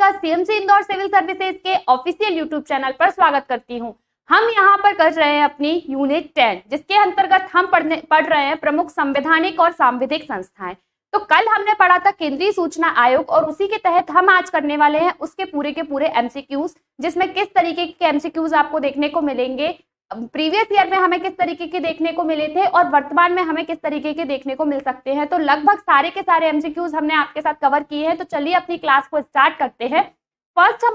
आपका CMC Indore civil services के official YouTube channel पर स्वागत करती हूं। हम यहां पर कर रहे हैं अपनी यूनिट 10, जिसके अंतर्गत हम पढ़ रहे हैं प्रमुख संवैधानिक और सांविधिक संस्थाएं। तो कल हमने पढ़ा था केंद्रीय सूचना आयोग और उसी के तहत हम आज करने वाले हैं उसके पूरे के पूरे एमसीक्यूज, जिसमें किस तरीके के एमसीक्यूज आपको देखने को मिलेंगे, प्रीवियस ईयर में हमें किस तरीके के देखने को मिले थे और वर्तमान में हमें किस तरीके के देखने को मिल सकते हैं। तो लगभग सारे के सारे एमसीक्यूज हमने आपके साथ कवर किए हैं। तो चलिए अपनी क्लास को स्टार्ट करते हैं। फर्स्ट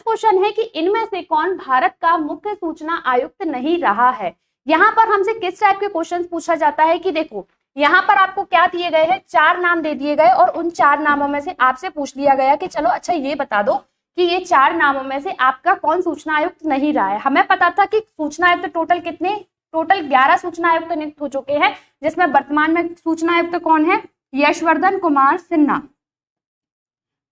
क्वेश्चन है कि इनमें से कौन भारत का मुख्य सूचना आयुक्त नहीं रहा है। यहाँ पर हमसे किस टाइप के क्वेश्चन पूछा जाता है कि देखो यहाँ पर आपको क्या दिए गए हैं, 4 नाम दे दिए गए और उन 4 नामों में से आपसे पूछ लिया गया कि चलो अच्छा ये बता दो कि ये 4 नामों में से आपका कौन सूचना आयुक्त नहीं रहा है। हमें पता था कि सूचना आयुक्त टोटल 11 सूचना आयुक्त नियुक्त हो चुके हैं, जिसमें वर्तमान में सूचना आयुक्त कौन है, यशवर्धन कुमार सिन्हा।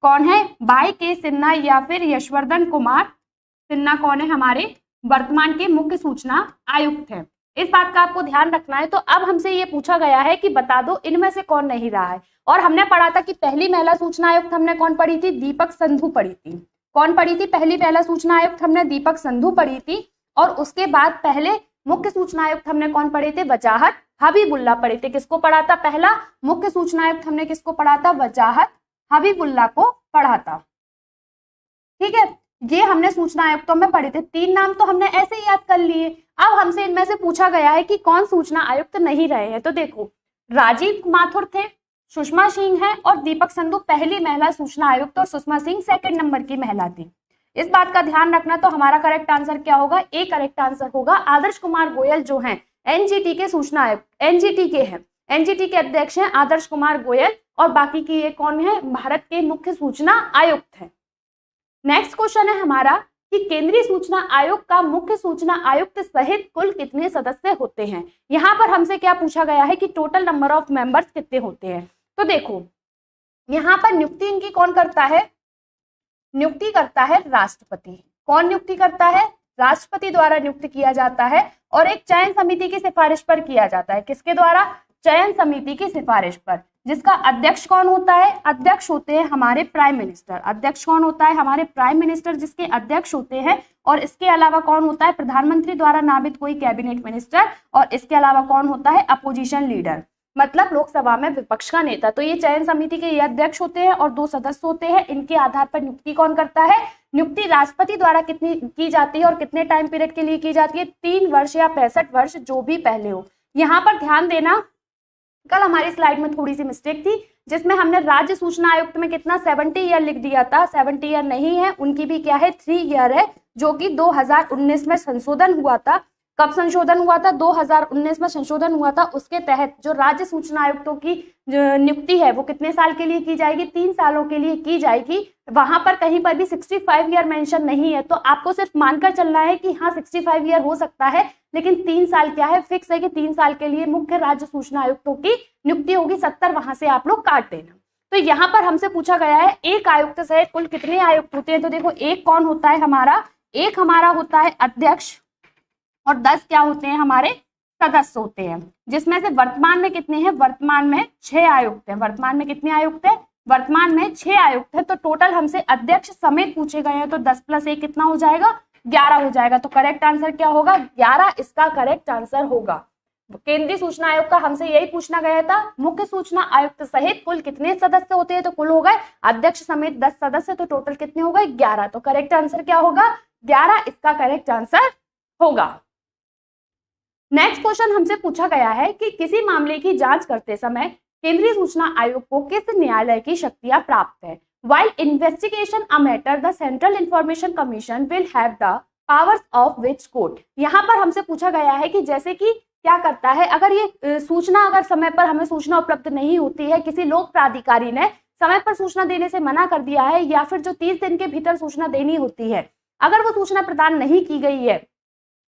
कौन है, बाई के सिन्हा या फिर यशवर्धन कुमार सिन्हा कौन है, हमारे वर्तमान के मुख्य सूचना आयुक्त है। इस बात का आपको ध्यान रखना है। तो अब हमसे ये पूछा गया है कि बता दो इनमें से कौन नहीं रहा है। और हमने पढ़ा था कि पहली महिला सूचना आयुक्त हमने कौन पढ़ी थी, दीपक संधू पढ़ी थी। कौन पढ़ी थी, पहली महिला सूचना आयुक्त हमने दीपक संधू पढ़ी थी। और उसके बाद पहले मुख्य सूचना आयुक्त हमने कौन पढ़े थे, वजाहत हबीबुल्ला पढ़े थे। किसको पढ़ा था, पहला मुख्य सूचना आयुक्त हमने किसको पढ़ा था, वजाहत हबीबुल्ला को पढ़ा था। ठीक है, ये हमने सूचना आयुक्तों में पढ़े थे। 3 नाम तो हमने ऐसे ही याद कर लिए। अब हमसे इनमें से पूछा गया है कि कौन सूचना आयुक्त नहीं रहे हैं। तो देखो राजीव माथुर थे, सुषमा सिंह है और दीपक संधू पहली महिला सूचना आयुक्त और सुषमा सिंह 2nd नंबर की महिला थी। इस बात का ध्यान रखना। तो हमारा करेक्ट आंसर क्या होगा, ए करेक्ट आंसर होगा। आदर्श कुमार गोयल जो हैं एनजीटी के सूचना आयुक्त, एनजीटी के हैं, एनजीटी के अध्यक्ष हैं आदर्श कुमार गोयल और बाकी की ये कौन है, भारत के मुख्य सूचना आयुक्त है। नेक्स्ट क्वेश्चन है हमारा कि केंद्रीय सूचना आयोग का मुख्य सूचना आयुक्त सहित कुल कितने सदस्य होते हैं। यहाँ पर हमसे क्या पूछा गया है कि टोटल नंबर ऑफ मेंबर्स कितने होते हैं। तो देखो यहाँ पर नियुक्ति इनकी कौन करता है, नियुक्ति करता है राष्ट्रपति। कौन नियुक्ति करता है, राष्ट्रपति द्वारा नियुक्त किया जाता है और एक चयन समिति की सिफारिश पर किया जाता है। किसके द्वारा, चयन समिति की सिफारिश पर, जिसका अध्यक्ष कौन होता है, अध्यक्ष होते हैं हमारे प्राइम मिनिस्टर। अध्यक्ष कौन होता है, हमारे प्राइम मिनिस्टर जिसके अध्यक्ष होते हैं। और इसके अलावा कौन होता है, प्रधानमंत्री द्वारा नामित कोई कैबिनेट मिनिस्टर। और इसके अलावा कौन होता है, अपोजिशन लीडर, मतलब लोकसभा में विपक्ष का नेता। तो ये चयन समिति के ये अध्यक्ष होते हैं और 2 सदस्य होते हैं। इनके आधार पर नियुक्ति कौन करता है, नियुक्ति राष्ट्रपति द्वारा कितनी की जाती है और कितने टाइम पीरियड के लिए की जाती है, 3 वर्ष या 65 वर्ष, जो भी पहले हो। यहाँ पर ध्यान देना, कल हमारी स्लाइड में थोड़ी सी मिस्टेक थी, जिसमें हमने राज्य सूचना आयुक्त में कितना 70 ईयर लिख दिया था। 70 ईयर नहीं है, उनकी भी क्या है, 3 ईयर है, जो कि 2019 में संशोधन हुआ था। कब संशोधन हुआ था, 2019 में संशोधन हुआ था। उसके तहत जो राज्य सूचना आयुक्तों की नियुक्ति है वो कितने साल के लिए की जाएगी, 3 सालों के लिए की जाएगी। वहां पर कहीं पर भी 65 ईयर मेंशन नहीं है। तो आपको सिर्फ मानकर चलना है कि हाँ 65 ईयर हो सकता है, लेकिन 3 साल क्या है, फिक्स है कि 3 साल के लिए मुख्य राज्य सूचना आयुक्तों की नियुक्ति होगी। 70 वहां से आप लोग काट देना। तो यहाँ पर हमसे पूछा गया है एक आयुक्त सहित कुल कितने आयुक्त होते हैं। तो देखो एक कौन होता है हमारा, एक हमारा होता है अध्यक्ष और 10 क्या होते हैं, हमारे सदस्य होते हैं। जिसमें से वर्तमान में कितने हैं, वर्तमान में 6 आयुक्त हैं। वर्तमान में कितने आयुक्त हैं, वर्तमान में 6 आयुक्त हैं। तो टोटल हमसे अध्यक्ष समेत पूछे गए हैं, तो 10 + 1 कितना हो जाएगा, 11 हो जाएगा। तो करेक्ट आंसर क्या होगा, 11 इसका करेक्ट आंसर होगा। केंद्रीय सूचना आयोग का हमसे यही पूछना गया था, मुख्य सूचना आयुक्त सहित कुल कितने सदस्य होते हैं। तो कुल हो गए अध्यक्ष समेत 10 सदस्य, तो टोटल कितने हो गए, 11। तो करेक्ट आंसर क्या होगा, 11 इसका करेक्ट आंसर होगा। नेक्स्ट क्वेश्चन हमसे पूछा गया है कि किसी मामले की जांच करते समय केंद्रीय सूचना आयोग को किस न्यायालय की शक्तियां प्राप्त है। While investigation a matter, the Central Information Commission will have the powers of which court। यहाँ पर हमसे पूछा गया है कि जैसे कि क्या करता है, अगर ये सूचना अगर समय पर हमें सूचना उपलब्ध नहीं होती है, किसी लोक प्राधिकारी ने समय पर सूचना देने से मना कर दिया है, या फिर जो 30 दिन के भीतर सूचना देनी होती है, अगर वो सूचना प्रदान नहीं की गई है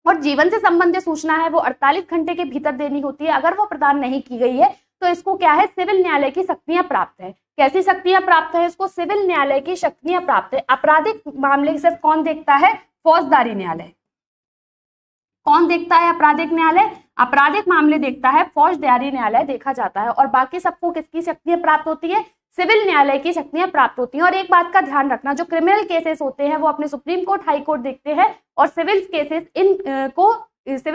और जीवन से संबंधित सूचना है वो 48 घंटे के भीतर देनी होती है, अगर वो प्रदान नहीं की गई है तो इसको क्या है, सिविल न्यायालय की शक्तियां प्राप्त है। कैसी शक्तियां प्राप्त है, इसको सिविल न्यायालय की शक्तियां प्राप्त है। आपराधिक मामले सिर्फ कौन देखता है, फौजदारी न्यायालय। कौन देखता है आपराधिक न्यायालय, आपराधिक मामले देखता है फौजदारी न्यायालय देखा जाता है। और बाकी सबको किसकी शक्तियां प्राप्त होती है, सिविल न्यायालय की शक्तियां प्राप्त होती हैं। और एक बात का ध्यान रखना, जो क्रिमिनल केसेस होते हैं वो अपने सुप्रीम कोर्ट, हाई कोर्ट देखते हैं, और सिविल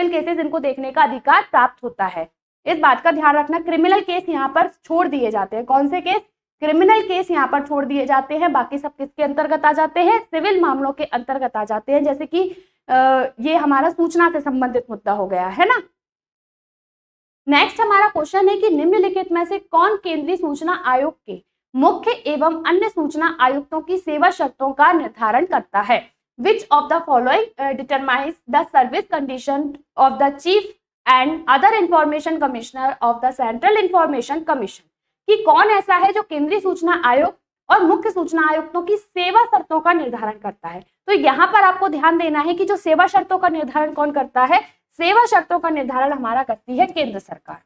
केसेस इनको देखने का अधिकार प्राप्त होता है। इस बात का ध्यान रखना, क्रिमिनल केस यहाँ पर छोड़ दिए जाते हैं। कौन से केस? क्रिमिनल केस यहाँ पर छोड़ दिए जाते हैं, बाकी सब किसके अंतर्गत आ जाते हैं? सिविल मामलों के अंतर्गत आ जाते हैं। जैसे कि ये हमारा सूचना से संबंधित मुद्दा हो गया है ना। नेक्स्ट हमारा क्वेश्चन है कि निम्नलिखित में से कौन केंद्रीय सूचना आयोग के मुख्य एवं अन्य सूचना आयुक्तों की सेवा शर्तों का निर्धारण करता है? Which of the following determines the service condition of the chief and other information commissioner of the Central Information Commission? कि कौन ऐसा है जो केंद्रीय सूचना आयोग और मुख्य सूचना आयुक्तों की सेवा शर्तों का निर्धारण करता है? तो यहाँ पर आपको ध्यान देना है कि जो सेवा शर्तों का निर्धारण कौन करता है? सेवा शर्तों का निर्धारण हमारा करती है केंद्र सरकार।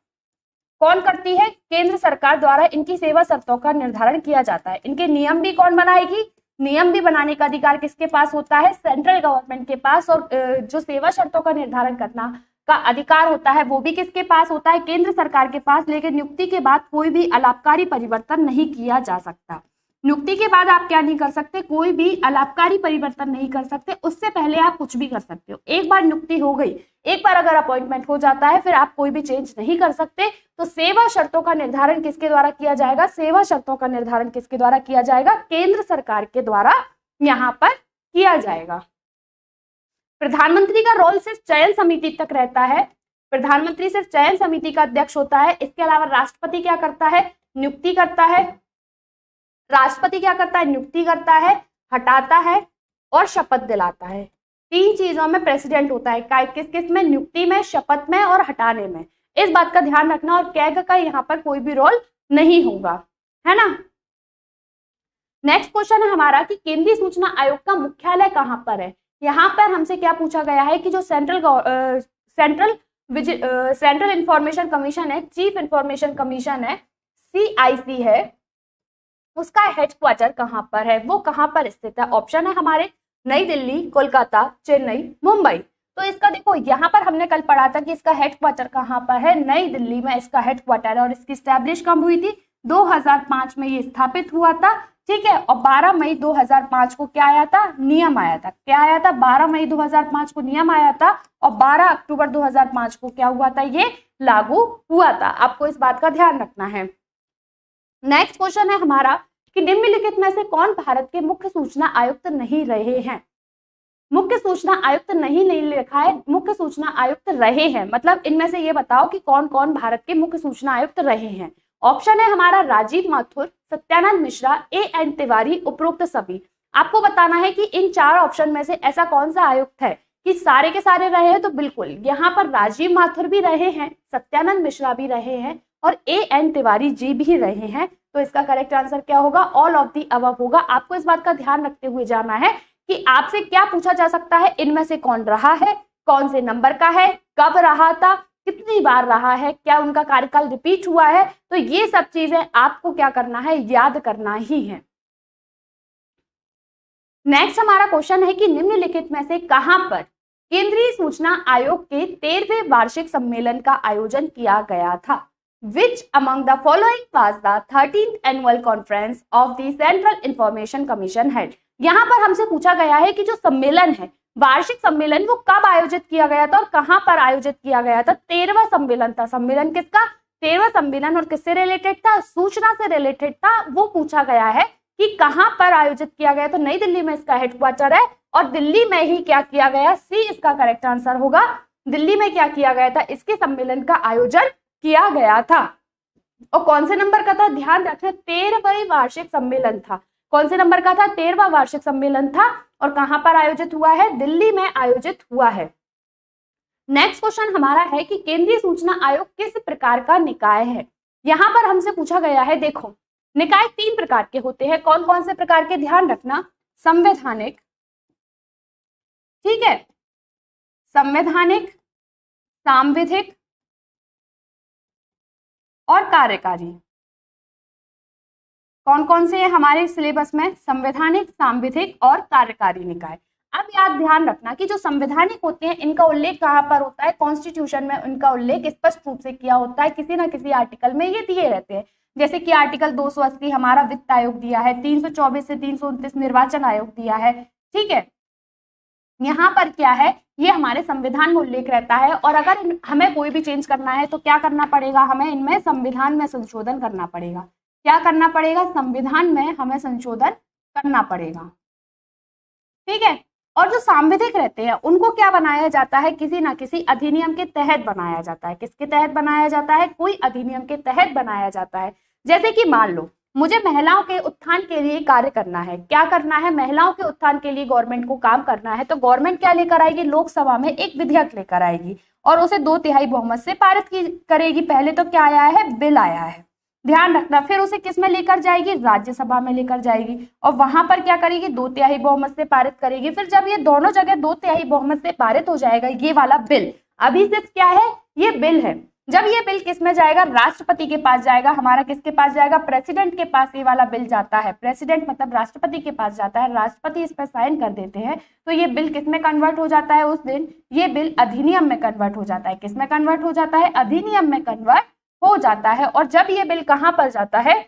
कौन करती है? केंद्र सरकार द्वारा इनकी सेवा शर्तों का निर्धारण किया जाता है। इनके नियम भी कौन बनाएगी? नियम भी बनाने का अधिकार किसके पास होता है? सेंट्रल गवर्नमेंट के पास। और जो सेवा शर्तों का निर्धारण करना का अधिकार होता है वो भी किसके पास होता है? केंद्र सरकार के पास। लेकिन नियुक्ति के बाद कोई भी अलाभकारी परिवर्तन नहीं किया जा सकता। नियुक्ति के बाद आप क्या नहीं कर सकते? कोई भी अलाभकारी परिवर्तन नहीं कर सकते। उससे पहले आप कुछ भी कर सकते हो। एक बार नियुक्ति हो गई, एक बार अगर अपॉइंटमेंट हो जाता है, फिर आप कोई भी चेंज नहीं कर सकते। तो सेवा शर्तों का निर्धारण किसके द्वारा किया जाएगा? सेवा शर्तों का निर्धारण किसके द्वारा किया जाएगा? केंद्र सरकार के द्वारा यहाँ पर किया जाएगा। प्रधानमंत्री का रोल सिर्फ चयन समिति तक रहता है। प्रधानमंत्री सिर्फ चयन समिति का अध्यक्ष होता है। इसके अलावा राष्ट्रपति क्या करता है? नियुक्ति करता है। राष्ट्रपति क्या करता है? नियुक्ति करता है, हटाता है और शपथ दिलाता है। 3 चीजों में प्रेसिडेंट होता है। किस किस में? नियुक्ति में, शपथ में और हटाने में। इस बात का ध्यान रखना। और कैग का यहाँ पर कोई भी रोल नहीं होगा, है ना। नेक्स्ट क्वेश्चन है हमारा कि केंद्रीय सूचना आयोग का मुख्यालय कहाँ पर है? यहाँ पर हमसे क्या पूछा गया है कि जो सेंट्रल इंफॉर्मेशन कमीशन है, चीफ इंफॉर्मेशन कमीशन है, CIC है, उसका हेडक्वार्टर कहाँ पर है? वो कहाँ पर स्थित है? ऑप्शन है हमारे नई दिल्ली, कोलकाता, चेन्नई, मुंबई। तो इसका देखो, यहाँ पर हमने कल पढ़ा था कि इसका हेडक्वार्टर कहाँ पर है? नई दिल्ली में इसका हेडक्वार्टर है। और इसकी स्टैब्लिश कब हुई थी? 2005 में ये स्थापित हुआ था, ठीक है। और 12 मई 2005 को क्या आया था? नियम आया था। क्या आया था? 12 मई 2005 को नियम आया था और 12 अक्टूबर 2005 को क्या हुआ था? ये लागू हुआ था। आपको इस बात का ध्यान रखना है। नेक्स्ट क्वेश्चन है हमारा कि निम्नलिखित में से कौन भारत के मुख्य सूचना आयुक्त नहीं रहे हैं? मुख्य सूचना आयुक्त नहीं लिखा है, मुख्य सूचना आयुक्त रहे हैं। मतलब इनमें से ये बताओ कि कौन कौन भारत के मुख्य सूचना आयुक्त रहे हैं। ऑप्शन है हमारा राजीव माथुर, सत्यानंद मिश्रा, A.N. तिवारी, उपरोक्त सभी। आपको बताना है कि इन 4 ऑप्शन में से ऐसा कौन सा आयुक्त है कि सारे के सारे रहे हैं। तो बिल्कुल यहाँ पर राजीव माथुर भी रहे हैं, सत्यानंद मिश्रा भी रहे हैं और A.N. तिवारी जी भी रहे हैं। तो इसका करेक्ट आंसर क्या होगा? ऑल ऑफ दी अबव होगा। आपको इस बात का ध्यान रखते हुए जाना है कि आपसे क्या पूछा जा सकता है, इनमें से कौन रहा है, कौन से नंबर का है, कब रहा था, कितनी बार रहा है, क्या उनका कार्यकाल रिपीट हुआ है। तो ये सब चीजें आपको क्या करना है? याद करना ही है। नेक्स्ट हमारा क्वेश्चन है कि निम्नलिखित में से कहां पर केंद्रीय सूचना आयोग के 13वें वार्षिक सम्मेलन का आयोजन किया गया था? Which among the following was the 13th annual conference of the Central Information Commission held? यहाँ पर हमसे पूछा गया है कि जो सम्मेलन है, वार्षिक सम्मेलन, वो कब आयोजित किया गया था और कहां पर आयोजित किया गया था? 13वां सम्मेलन था। सम्मेलन किसका? 13वां सम्मेलन। और किससे रिलेटेड था? सूचना से रिलेटेड था। वो पूछा गया है कि कहां पर आयोजित किया गया। तो नई दिल्ली में इसका हेडक्वार्टर है और दिल्ली में ही क्या किया गया? सी इसका करेक्ट आंसर होगा। दिल्ली में क्या किया गया था? इसके सम्मेलन का आयोजन किया गया था। और कौन से नंबर का था? ध्यान रखना, 13वां वार्षिक सम्मेलन था। कौन से नंबर का था? 13वां वार्षिक सम्मेलन था। और कहां पर आयोजित हुआ है? दिल्ली में आयोजित हुआ है। नेक्स्ट क्वेश्चन हमारा है कि केंद्रीय सूचना आयोग किस प्रकार का निकाय है? यहां पर हमसे पूछा गया है, देखो निकाय 3 प्रकार के होते हैं। कौन कौन से प्रकार के? ध्यान रखना, संवैधानिक, ठीक है, संवैधानिक, सांविधिक और कार्यकारी। कौन कौन से हैं हमारे सिलेबस में? संवैधानिक, सांविधिक और कार्यकारी निकाय। अब याद ध्यान रखना कि जो संवैधानिक होते हैं इनका उल्लेख कहाँ पर होता है? कॉन्स्टिट्यूशन में इनका उल्लेख स्पष्ट रूप से किया होता है, किसी ना किसी आर्टिकल में ये दिए रहते हैं। जैसे कि आर्टिकल 280 हमारा वित्त आयोग दिया है, 324 से 329 निर्वाचन आयोग दिया है, ठीक है। यहाँ पर क्या है, ये हमारे संविधान में उल्लेख रहता है, और अगर हमें कोई भी चेंज करना है तो क्या करना पड़ेगा, हमें इनमें संविधान में संशोधन करना पड़ेगा। क्या करना पड़ेगा, संविधान में हमें संशोधन करना पड़ेगा, ठीक है। और जो सांविधिक रहते हैं उनको क्या बनाया जाता है, किसी ना किसी अधिनियम के तहत बनाया जाता है। किसके तहत बनाया जाता है, कोई अधिनियम के तहत बनाया जाता है। जैसे कि मान लो मुझे महिलाओं के उत्थान के लिए कार्य करना है, क्या करना है, महिलाओं के उत्थान के लिए गवर्नमेंट को काम करना है, तो गवर्नमेंट क्या लेकर आएगी, लोकसभा में एक विधेयक लेकर आएगी और उसे 2/3 बहुमत से पारित करेगी। पहले तो क्या आया है, बिल आया है, ध्यान रखना। फिर उसे किस में लेकर जाएगी, राज्यसभा में लेकर जाएगी, और वहां पर क्या करेगी, 2/3 बहुमत से पारित करेगी। फिर जब ये दोनों जगह 2/3 बहुमत से पारित हो जाएगा ये वाला बिल, अभी सिर्फ क्या है, ये बिल है, जब ये बिल किस में जाएगा, राष्ट्रपति के पास जाएगा। हमारा किसके पास जाएगा, प्रेसिडेंट के पास ये वाला बिल जाता है। प्रेसिडेंट मतलब राष्ट्रपति के पास जाता है, राष्ट्रपति इस पर साइन कर देते हैं, तो ये बिल किस में कन्वर्ट हो जाता है, उस दिन ये बिल अधिनियम में कन्वर्ट हो जाता है। किस में कन्वर्ट हो जाता है, अधिनियम में कन्वर्ट हो जाता है। और जब ये बिल कहां पर जाता है,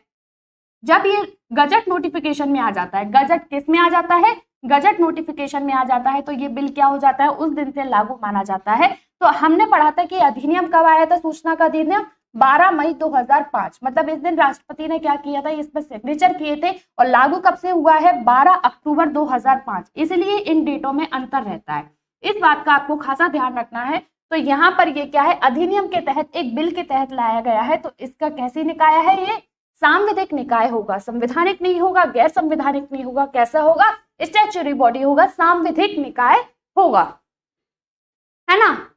जब ये गजट नोटिफिकेशन में आ जाता है, गजट किस में आ जाता है, गजट नोटिफिकेशन में आ जाता है, तो ये बिल क्या हो जाता है, उस दिन से लागू माना जाता है। तो हमने पढ़ा था कि अधिनियम कब आया था, सूचना का अधिनियम 12 मई 2005, मतलब इस दिन राष्ट्रपति ने क्या किया था, इस पर सिग्नेचर किए थे, और लागू कब से हुआ है, 12 अक्टूबर 2005। इसलिए इन डेटों में अंतर रहता है, इस बात का आपको खासा ध्यान रखना है। तो यहाँ पर ये क्या है, अधिनियम के तहत एक बिल के तहत लाया गया है, तो इसका कैसी निकाय है, ये सांविधिक निकाय होगा, संवैधानिक नहीं होगा, गैर संवैधानिक नहीं होगा, कैसा होगा, स्टैच्यूटरी बॉडी होगा, सांविधिक निकाय होगा, है ना।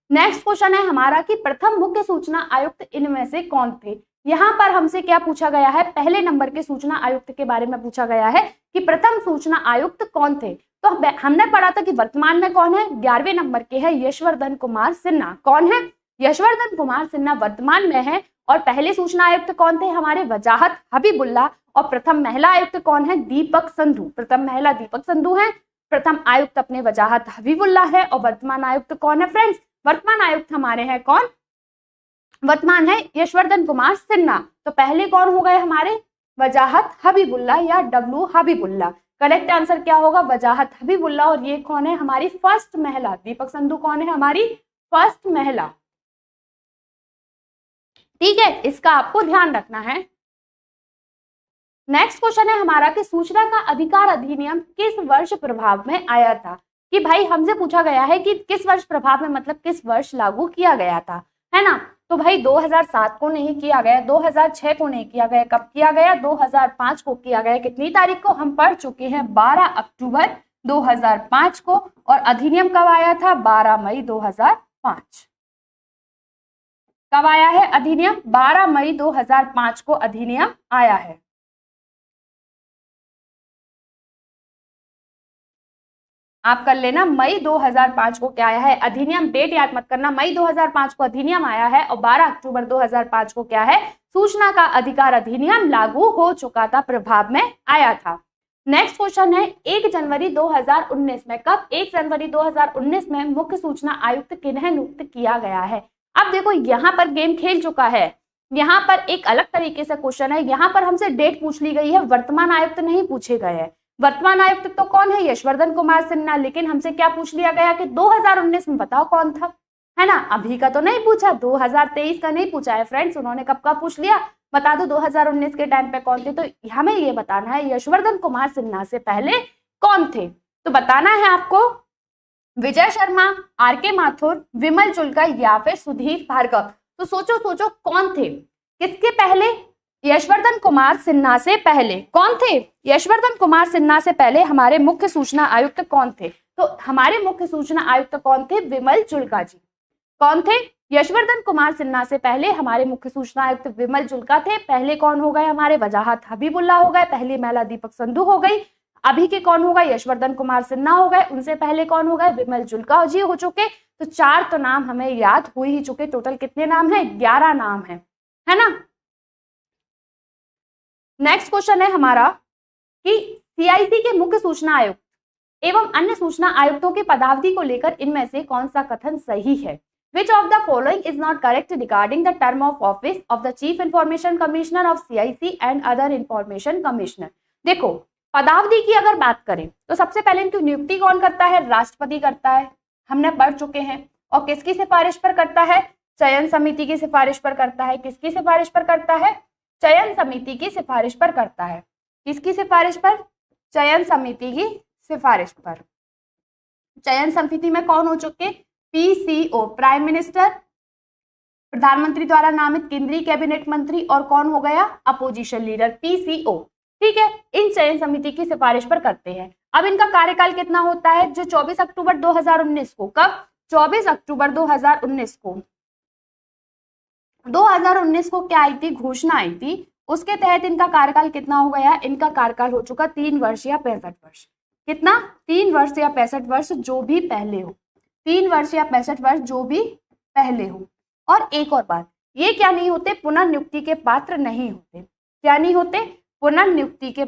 नेक्स्ट क्वेश्चन है हमारा कि प्रथम मुख्य सूचना आयुक्त इनमें से कौन थे। यहाँ पर हमसे क्या पूछा गया है, पहले नंबर के सूचना आयुक्त के बारे में पूछा गया है कि प्रथम सूचना आयुक्त कौन थे। तो हमने पढ़ा था कि वर्तमान में कौन है, 11वें नंबर के है यशवर्धन कुमार सिन्हा। कौन है, यशवर्धन कुमार सिन्हा वर्तमान में है। और पहले सूचना आयुक्त कौन थे, हमारे वजाहत हबीबुल्ला। और प्रथम महिला आयुक्त कौन है, दीपक संधू। प्रथम महिला दीपक संधू है, प्रथम आयुक्त अपने वजाहत हबीबुल्ला है। और वर्तमान आयुक्त कौन है फ्रेंड्स, वर्तमान आयुक्त हमारे हैं कौन, वर्तमान है यशवर्धन कुमार सिन्हा। तो पहले कौन हो गए हमारे, वजाहत हबीबुल्ला या डब्ल्यू हबीबुल्ला। करेक्ट आंसर क्या होगा, वजाहत हबीबुल्ला। और ये कौन है, हमारी फर्स्ट महिला। दीपक संधू कौन है, हमारी फर्स्ट महिला, ठीक है, इसका आपको ध्यान रखना है। नेक्स्ट क्वेश्चन है हमारा कि सूचना का अधिकार अधिनियम किस वर्ष प्रभाव में आया था। कि भाई हमसे पूछा गया है कि किस वर्ष प्रभाव में, मतलब किस वर्ष लागू किया गया था, है ना। तो भाई 2007 को नहीं किया गया, 2006 को नहीं किया गया, कब किया गया, 2005 को किया गया। कितनी तारीख को, हम पढ़ चुके हैं 12 अक्टूबर 2005 को। और अधिनियम कब आया था, 12 मई 2005। कब आया है अधिनियम, 12 मई 2005 को अधिनियम आया है। आप कर लेना, मई 2005 को क्या आया है अधिनियम, डेट याद मत करना, मई 2005 को अधिनियम आया है और 12 अक्टूबर 2005 को क्या है, सूचना का अधिकार अधिनियम लागू हो चुका था, प्रभाव में आया था। नेक्स्ट क्वेश्चन है 1 जनवरी 2019 में, कब, 1 जनवरी 2019 में मुख्य सूचना आयुक्त किन्हें नियुक्त किया गया है। अब देखो यहाँ पर गेम खेल चुका है, यहाँ पर एक अलग तरीके से क्वेश्चन है, यहाँ पर हमसे डेट पूछ ली गई है, वर्तमान आयुक्त नहीं पूछे गए हैं। वर्तमान आयुक्त तो कौन है, यशवर्धन कुमार सिन्हा। लेकिन हमसे क्या पूछ लिया गया कि 2019 में बताओ कौन था, है ना। अभी का तो नहीं पूछा, 2023 का नहीं पूछा है फ्रेंड्स, उन्होंने कब का पूछ लिया, बता दो 2019 के टाइम पे कौन थे। तो हमें ये बताना है यशवर्धन कुमार सिन्हा से पहले कौन थे। तो बताना है आपको विजय शर्मा, आर.के. माथुर, विमल जुल्का या फिर सुधीर भार्गव। तो सोचो सोचो कौन थे, किसके पहले, यशवर्धन कुमार सिन्हा से पहले कौन थे, यशवर्धन कुमार सिन्हा से पहले हमारे मुख्य सूचना आयुक्त कौन थे। तो हमारे मुख्य सूचना आयुक्त कौन थे, विमल जुल्का जी। कौन थे, यशवर्धन कुमार सिन्हा से पहले हमारे मुख्य सूचना आयुक्त विमल जुल्का थे। पहले कौन हो गए, हमारे वजाहत हबीबुल्ला हो गए, पहली महिला दीपक संधू हो गई। अभी के कौन होगा, यशवर्धन कुमार सिन्हा हो गए, उनसे पहले कौन हो गए, विमल जुल्का जी हो चुके। तो 4 तो नाम हमें याद हो ही चुके। टोटल कितने नाम है, 11 नाम है ना। नेक्स्ट क्वेश्चन है हमारा कि सीआईसी के मुख्य सूचना आयुक्त एवं अन्य सूचना आयुक्तों के पदावधि को लेकर इनमें से कौन सा कथन सही है। Which of the following is not correct regarding the term of office of the Chief Information Commissioner of CIC and other Information Commissioner? देखो पदावधि की अगर बात करें तो सबसे पहले इनकी नियुक्ति कौन करता है? राष्ट्रपति करता है, हमने पढ़ चुके हैं। और किसकी सिफारिश पर करता है? चयन समिति की सिफारिश पर करता है। किसकी सिफारिश पर करता है? चयन समिति की सिफारिश पर करता है। किसकी सिफारिश पर? चयन समिति की सिफारिश पर। चयन समिति में कौन हो चुके? पीसीओ, प्राइम मिनिस्टर, प्रधानमंत्री द्वारा नामित केंद्रीय कैबिनेट मंत्री, और कौन हो गया? Opposition leader, PCO. ठीक है, इन चयन समिति की सिफारिश पर करते हैं। अब इनका कार्यकाल कितना होता है? जो 24 अक्टूबर 2019 को, कब? 24 अक्टूबर 2019 को, 2019 को क्या आई थी? घोषणा आई थी। उसके तहत इनका कार्यकाल कितना हो गया? इनका कार्यकाल हो चुका 3 वर्ष या 65 वर्ष। कितना? 3 वर्ष या 65 वर्ष, जो भी पहले हो। 3 वर्ष या 65 वर्ष, जो भी पहले हो। और एक और बात, ये क्या नहीं होते? पुनर्नियुक्ति के पात्र नहीं होते। क्या नहीं होते? पुनर्नियुक्ति के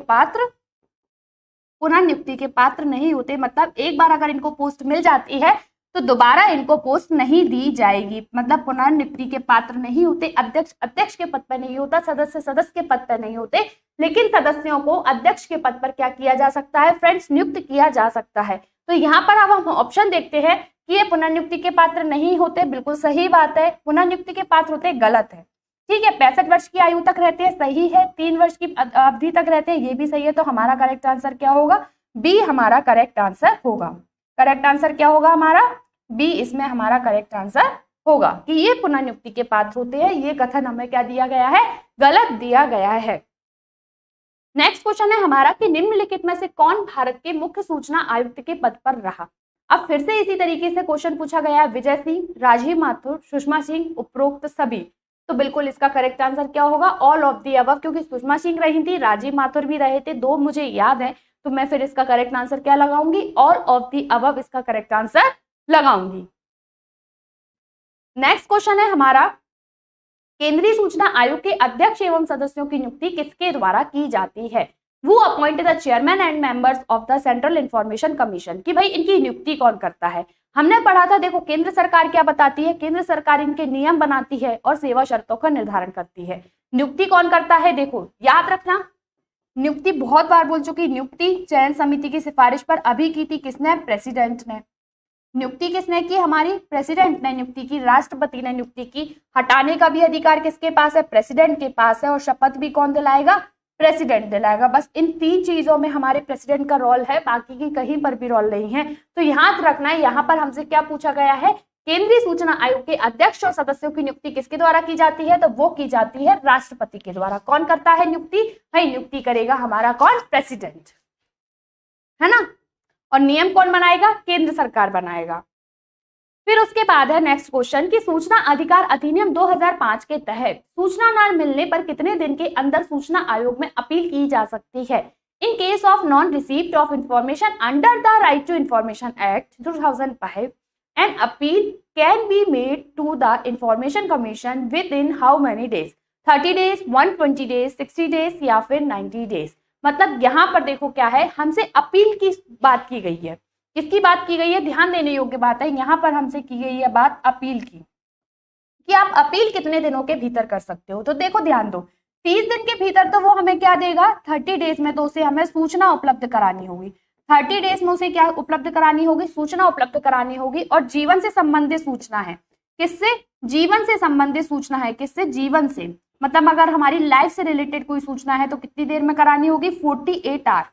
पात्र नहीं होते। मतलब एक बार अगर इनको पोस्ट मिल जाती है तो दोबारा इनको पोस्ट नहीं दी जाएगी। मतलब पुनर्नियुक्ति के पात्र नहीं होते। अध्यक्ष के पद पर नहीं होता, सदस्य के पद पर नहीं होते, लेकिन सदस्यों को अध्यक्ष के पद पर क्या किया जा सकता है? फ्रेंड्स, नियुक्त किया जा सकता है। तो यहाँ पर अब हम ऑप्शन देखते हैं कि ये पुनर्नियुक्ति के पात्र नहीं होते। बिल्कुल सही बात है, पुनर्नियुक्ति के पात्र होते, गलत है। ठीक है, 65 वर्ष की आयु तक रहते हैं, सही है। 3 वर्ष की अवधि तक रहते हैं, ये भी सही है। तो हमारा करेक्ट आंसर क्या होगा? बी हमारा करेक्ट आंसर होगा। करेक्ट आंसर क्या होगा हमारा? बी इसमें हमारा करेक्ट आंसर होगा कि ये पुनर्नियुक्ति के पात्र होते हैं। ये कथन हमें क्या दिया गया है? गलत दिया गया है। नेक्स्ट क्वेश्चन है हमारा कि निम्नलिखित में से कौन भारत के मुख्य सूचना आयुक्त के पद पर रहा? अब फिर से इसी तरीके से क्वेश्चन पूछा गया है। विजय सिंह, राजीव माथुर, सुषमा सिंह, उपरोक्त सभी। तो बिल्कुल इसका करेक्ट आंसर क्या होगा? ऑल ऑफ दी अबव, क्योंकि सुषमा सिंह रही थी, राजीव माथुर भी रहे थे, 2 मुझे याद है। तो मैं फिर इसका करेक्ट आंसर क्या लगाऊंगी? ऑल ऑफ दी अबव इसका करेक्ट आंसर लगाऊंगी। नेक्स्ट क्वेश्चन है हमारा, केंद्रीय सूचना आयोग के अध्यक्ष एवं सदस्यों की नियुक्ति किसके द्वारा की जाती है? वो appointed the chairman and members of the central information commission. कि भाई इनकी नियुक्ति कौन करता है? हमने पढ़ा था, देखो केंद्र सरकार क्या बताती है? केंद्र सरकार इनके नियम बनाती है और सेवा शर्तों का निर्धारण करती है। नियुक्ति कौन करता है? देखो याद रखना, नियुक्ति बहुत बार बोल चुकी, नियुक्ति चयन समिति की सिफारिश पर अभी की थी। किसने? प्रेसिडेंट ने। नियुक्ति किसने की? हमारी प्रेसिडेंट ने नियुक्ति की, राष्ट्रपति ने नियुक्ति की। हटाने का भी अधिकार किसके पास है? प्रेसिडेंट के पास है। और शपथ भी कौन दिलाएगा? प्रेसिडेंट दिलाएगा। बस इन 3 चीजों में हमारे प्रेसिडेंट का रोल है, बाकी की कहीं पर भी रोल नहीं है। तो याद रखना है, यहाँ पर हमसे क्या पूछा गया है? केंद्रीय सूचना आयोग के अध्यक्ष और सदस्यों की नियुक्ति किसके द्वारा की जाती है? तो वो की जाती है राष्ट्रपति के द्वारा। कौन करता है नियुक्ति? भाई नियुक्ति करेगा हमारा कौन? प्रेसिडेंट, है ना। और नियम कौन बनाएगा? केंद्र सरकार बनाएगा। फिर उसके बाद है नेक्स्ट क्वेश्चन कि सूचना अधिकार अधिनियम 2005 के तहत सूचना न मिलने पर कितने दिन के अंदर सूचना आयोग में अपील की जा सकती है? In case of non receipt of information under the right to information act 2005 an appeal can be made to the information commission within how many days? 30 days, 120 days, 60 days या फिर 90 days. मतलब यहाँ पर देखो क्या है, हमसे appeal की बात की गई है। किसकी बात की गई है? ध्यान देने योग्य बात है, यहाँ पर हमसे की गई है बात अपील की, कि आप अपील कितने दिनों के भीतर कर सकते हो। तो देखो ध्यान दो, 30 दिन के भीतर तो वो हमें क्या देगा? 30 डेज में तो उसे हमें सूचना उपलब्ध करानी होगी। 30 डेज में उसे क्या उपलब्ध करानी होगी? सूचना उपलब्ध करानी होगी। और जीवन से संबंधित सूचना है। किससे? जीवन से संबंधित सूचना है। किससे? जीवन से। मतलब अगर हमारी लाइफ से रिलेटेड कोई सूचना है तो कितनी देर में करानी होगी? 48 आवर,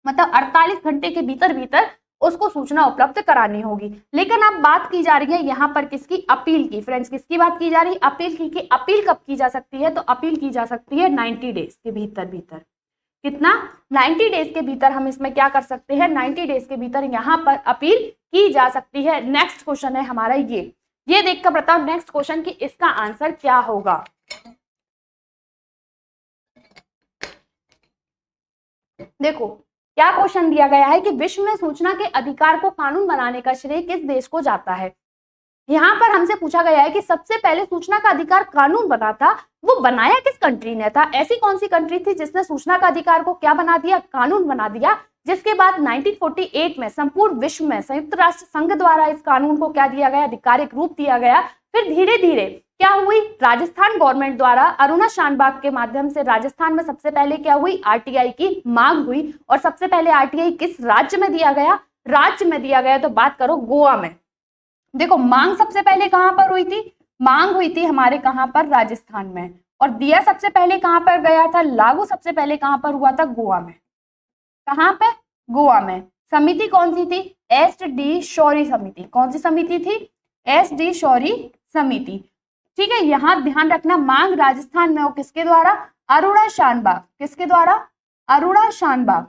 मतलब 48 घंटे के भीतर भीतर उसको सूचना उपलब्ध करानी होगी। लेकिन अब बात की जा रही है यहाँ पर किसकी? अपील की। फ्रेंड्स किसकी बात की जा रही है? अपील की। कि अपील कब की जा सकती है? तो अपील की जा सकती है 90 डेज के भीतर भीतर। कितना? 90 डेज के भीतर हम इसमें क्या कर सकते हैं? 90 डेज के भीतर यहाँ पर अपील की जा सकती है। नेक्स्ट क्वेश्चन है हमारा ये देखकर बताओ नेक्स्ट क्वेश्चन की इसका आंसर क्या होगा। देखो क्या क्वेश्चन दिया गया है कि विश्व में सूचना के अधिकार को कानून बनाने का श्रेय किस देश को जाता है? यहाँ पर हमसे पूछा गया है कि सबसे पहले सूचना का अधिकार कानून बना था, वो बनाया किस कंट्री ने था? ऐसी कौन सी कंट्री थी जिसने सूचना का अधिकार को क्या बना दिया? कानून बना दिया। जिसके बाद 1948 में संपूर्ण विश्व में संयुक्त राष्ट्र संघ द्वारा इस कानून को क्या दिया गया? आधिकारिक रूप दिया गया। फिर धीरे धीरे क्या हुई? राजस्थान गवर्नमेंट द्वारा अरुणा शानबाग के माध्यम से राजस्थान में सबसे पहले क्या हुई? आरटीआई की मांग हुई। और सबसे पहले आरटीआई किस राज्य में दिया गया? राज्य में दिया गया। तो बात करो गोवा में। देखो मांग सबसे पहले कहां पर हुई थी? मांग हुई थी हमारे कहां पर? राजस्थान में। और दिया सबसे पहले कहां पर गया था? लागू सबसे पहले कहां पर हुआ था? गोवा में। कहां पे? गोवा में। समिति कौन सी थी? एस डी शौरी समिति। कौन सी समिति थी? एस डी शौरी समिति। ठीक है, यहां ध्यान रखना मांग राजस्थान में हो किसके द्वारा? अरुणा शानबाग। किसके द्वारा? अरुणा शानबाग।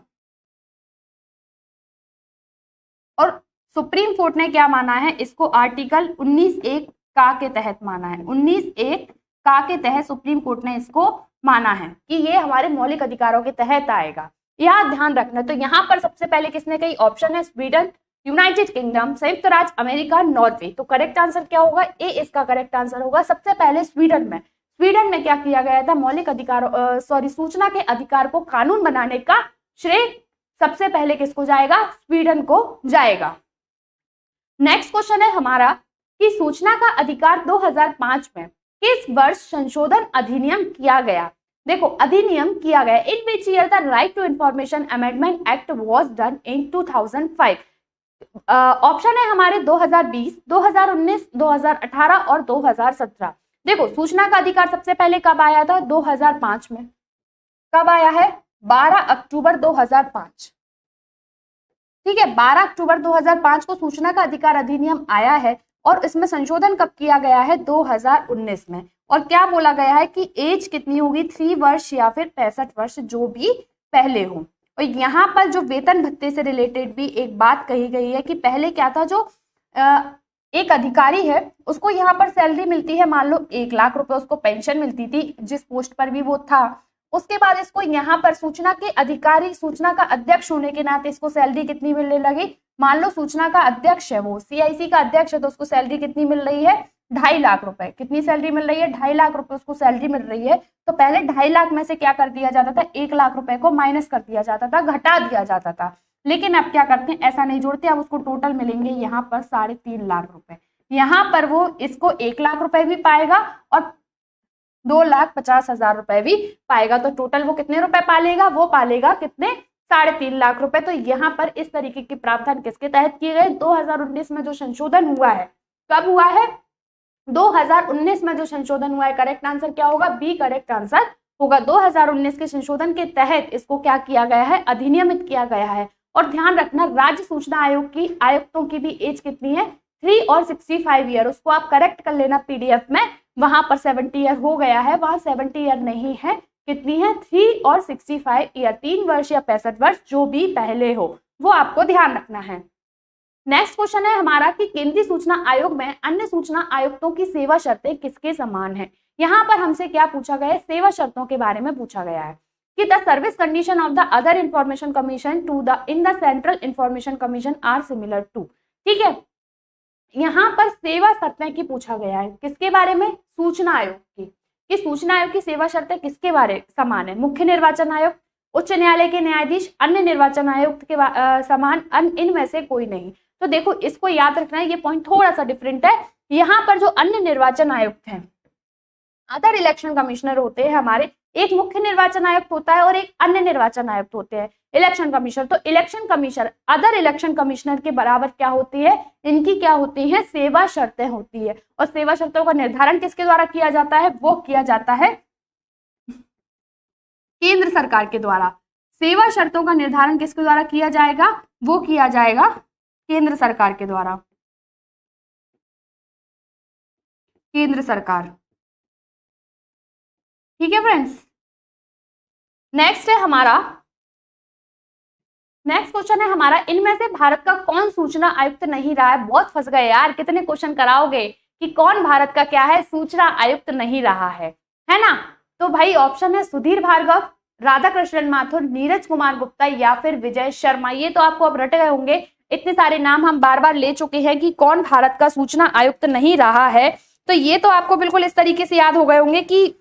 और सुप्रीम कोर्ट ने क्या माना है? इसको आर्टिकल 19(1) का के तहत माना है। 19(1) का के तहत सुप्रीम कोर्ट ने इसको माना है कि ये हमारे मौलिक अधिकारों के तहत आएगा। यह ध्यान रखना। तो यहाँ पर सबसे पहले किसने कही? ऑप्शन है स्वीडन, यूनाइटेड किंगडम, संयुक्त राज्य अमेरिका, नॉर्वे। तो करेक्ट आंसर क्या होगा? ए इसका करेक्ट आंसर होगा। सबसे पहले स्वीडन में। स्वीडन में क्या किया गया था? मौलिक अधिकारों सूचना के अधिकार को कानून बनाने का श्रेय सबसे पहले किसको जाएगा? स्वीडन को जाएगा। नेक्स्ट क्वेश्चन है हमारा कि सूचना का अधिकार 2005 में किस वर्ष संशोधन अधिनियम किया गया? देखो अधिनियम किया गया। In which year the right to information amendment act was done in 2005। Option है हमारे 2020, 2019, 2018 और 2017। देखो सूचना का अधिकार सबसे पहले कब आया था? 2005 में। कब आया है? 12 अक्टूबर 2005। ठीक है, 12 अक्टूबर 2005 को सूचना का अधिकार अधिनियम आया है। और इसमें संशोधन कब किया गया है? 2019 में। और क्या बोला गया है कि एज कितनी होगी? 3 वर्ष या फिर 65 वर्ष, जो भी पहले हो। और यहाँ पर जो वेतन भत्ते से रिलेटेड भी एक बात कही गई है कि पहले क्या था, जो एक अधिकारी है उसको यहाँ पर सैलरी मिलती है, मान लो 1 लाख रुपए उसको पेंशन मिलती थी जिस पोस्ट पर भी वो था। उसके बाद इसको यहाँ पर सूचना के अधिकारी, सूचना का अध्यक्ष होने के नाते इसको सैलरी कितनी मिलने लगी? मान लो सूचना का अध्यक्ष है, वो सीआईसी का अध्यक्ष है, तो उसको सैलरी कितनी मिल रही है? 2.5 लाख रुपए। कितनी सैलरी मिल रही है? 2.5 लाख रुपए उसको सैलरी मिल रही है। तो पहले 2.5 लाख में से क्या कर दिया जाता था? 1 लाख रुपए को माइनस कर दिया जाता था, घटा दिया जाता था। लेकिन अब क्या करते हैं? ऐसा नहीं जोड़ते, अब उसको टोटल मिलेंगे यहाँ पर 3.5 लाख रुपए। यहाँ पर वो इसको 1 लाख रुपए भी पाएगा और 2,50,000 रुपए भी पाएगा। तो टोटल वो कितने रुपए पालेगा? वो पालेगा कितने? 3.5 लाख रुपए। तो यहाँ पर इस तरीके के प्रावधान किसके तहत किए गए? 2019 में जो संशोधन हुआ है। कब हुआ है? 2019 में जो संशोधन हुआ है। करेक्ट आंसर क्या होगा? बी करेक्ट आंसर होगा। 2019 के संशोधन के तहत इसको क्या किया गया है? अधिनियमित किया गया है। और ध्यान रखना राज्य सूचना आयोग की आयुक्तों की भी एज कितनी है? 3 और 65 ईयर। उसको आप करेक्ट कर लेना पीडीएफ में, वहां पर 70 ईयर हो गया है, वहां 70 ईयर नहीं है। कितनी है? 3 और 65 ईयर, 3 वर्ष या 65 वर्ष, जो भी पहले हो, वो आपको ध्यान रखना है। नेक्स्ट क्वेश्चन है हमारा कि केंद्रीय सूचना आयोग में अन्य सूचना आयुक्तों की सेवा शर्तें किसके समान है? यहाँ पर हमसे क्या पूछा गया है? सेवा शर्तों के बारे में पूछा गया है कि the service condition of the other information commission to the in the central information commission are similar to. ठीक है, यहाँ पर सेवा शर्तें की पूछा गया है। किसके बारे में? सूचना आयोग की। कि सूचना आयोग की सेवा शर्तें किसके बारे समान है? मुख्य निर्वाचन आयोग, उच्च न्यायालय के न्यायाधीश, अन्य निर्वाचन आयुक्त के समान, इनमें से कोई नहीं। तो देखो इसको याद रखना है, ये पॉइंट थोड़ा सा डिफरेंट है। यहाँ पर जो अन्य निर्वाचन आयुक्त हैं, अदर इलेक्शन कमिश्नर होते हैं हमारे, एक मुख्य निर्वाचन आयुक्त होता है और एक अन्य निर्वाचन आयुक्त होते हैं इलेक्शन कमिश्नर। तो election commissioner other election commissioner के बराबर क्या होती है? इनकी क्या होती है? सेवा शर्तें होती है। और सेवा शर्तों का निर्धारण किसके द्वारा किया जाता है? वो किया जाता है केंद्र सरकार के द्वारा। सेवा शर्तों का निर्धारण किसके द्वारा किया जाएगा? वो किया जाएगा केंद्र सरकार के द्वारा। केंद्र सरकार। ठीक है फ्रेंड्स। नेक्स्ट क्वेश्चन है हमारा इनमें से भारत का कौन सूचना आयुक्त नहीं रहा है? बहुत फंस गए यार, कितने क्वेश्चन कराओगे कि कौन भारत का क्या है? सूचना आयुक्त नहीं रहा है ना? तो भाई ऑप्शन है सुधीर भार्गव, राधाकृष्णन माथुर, नीरज कुमार गुप्ता या फिर विजय शर्मा। ये तो आपको अब रट गए होंगे, इतने सारे नाम हम बार बार ले चुके हैं कि कौन भारत का सूचना आयुक्त नहीं रहा है। तो ये तो आपको बिल्कुल इस तरीके से याद हो गए होंगे कि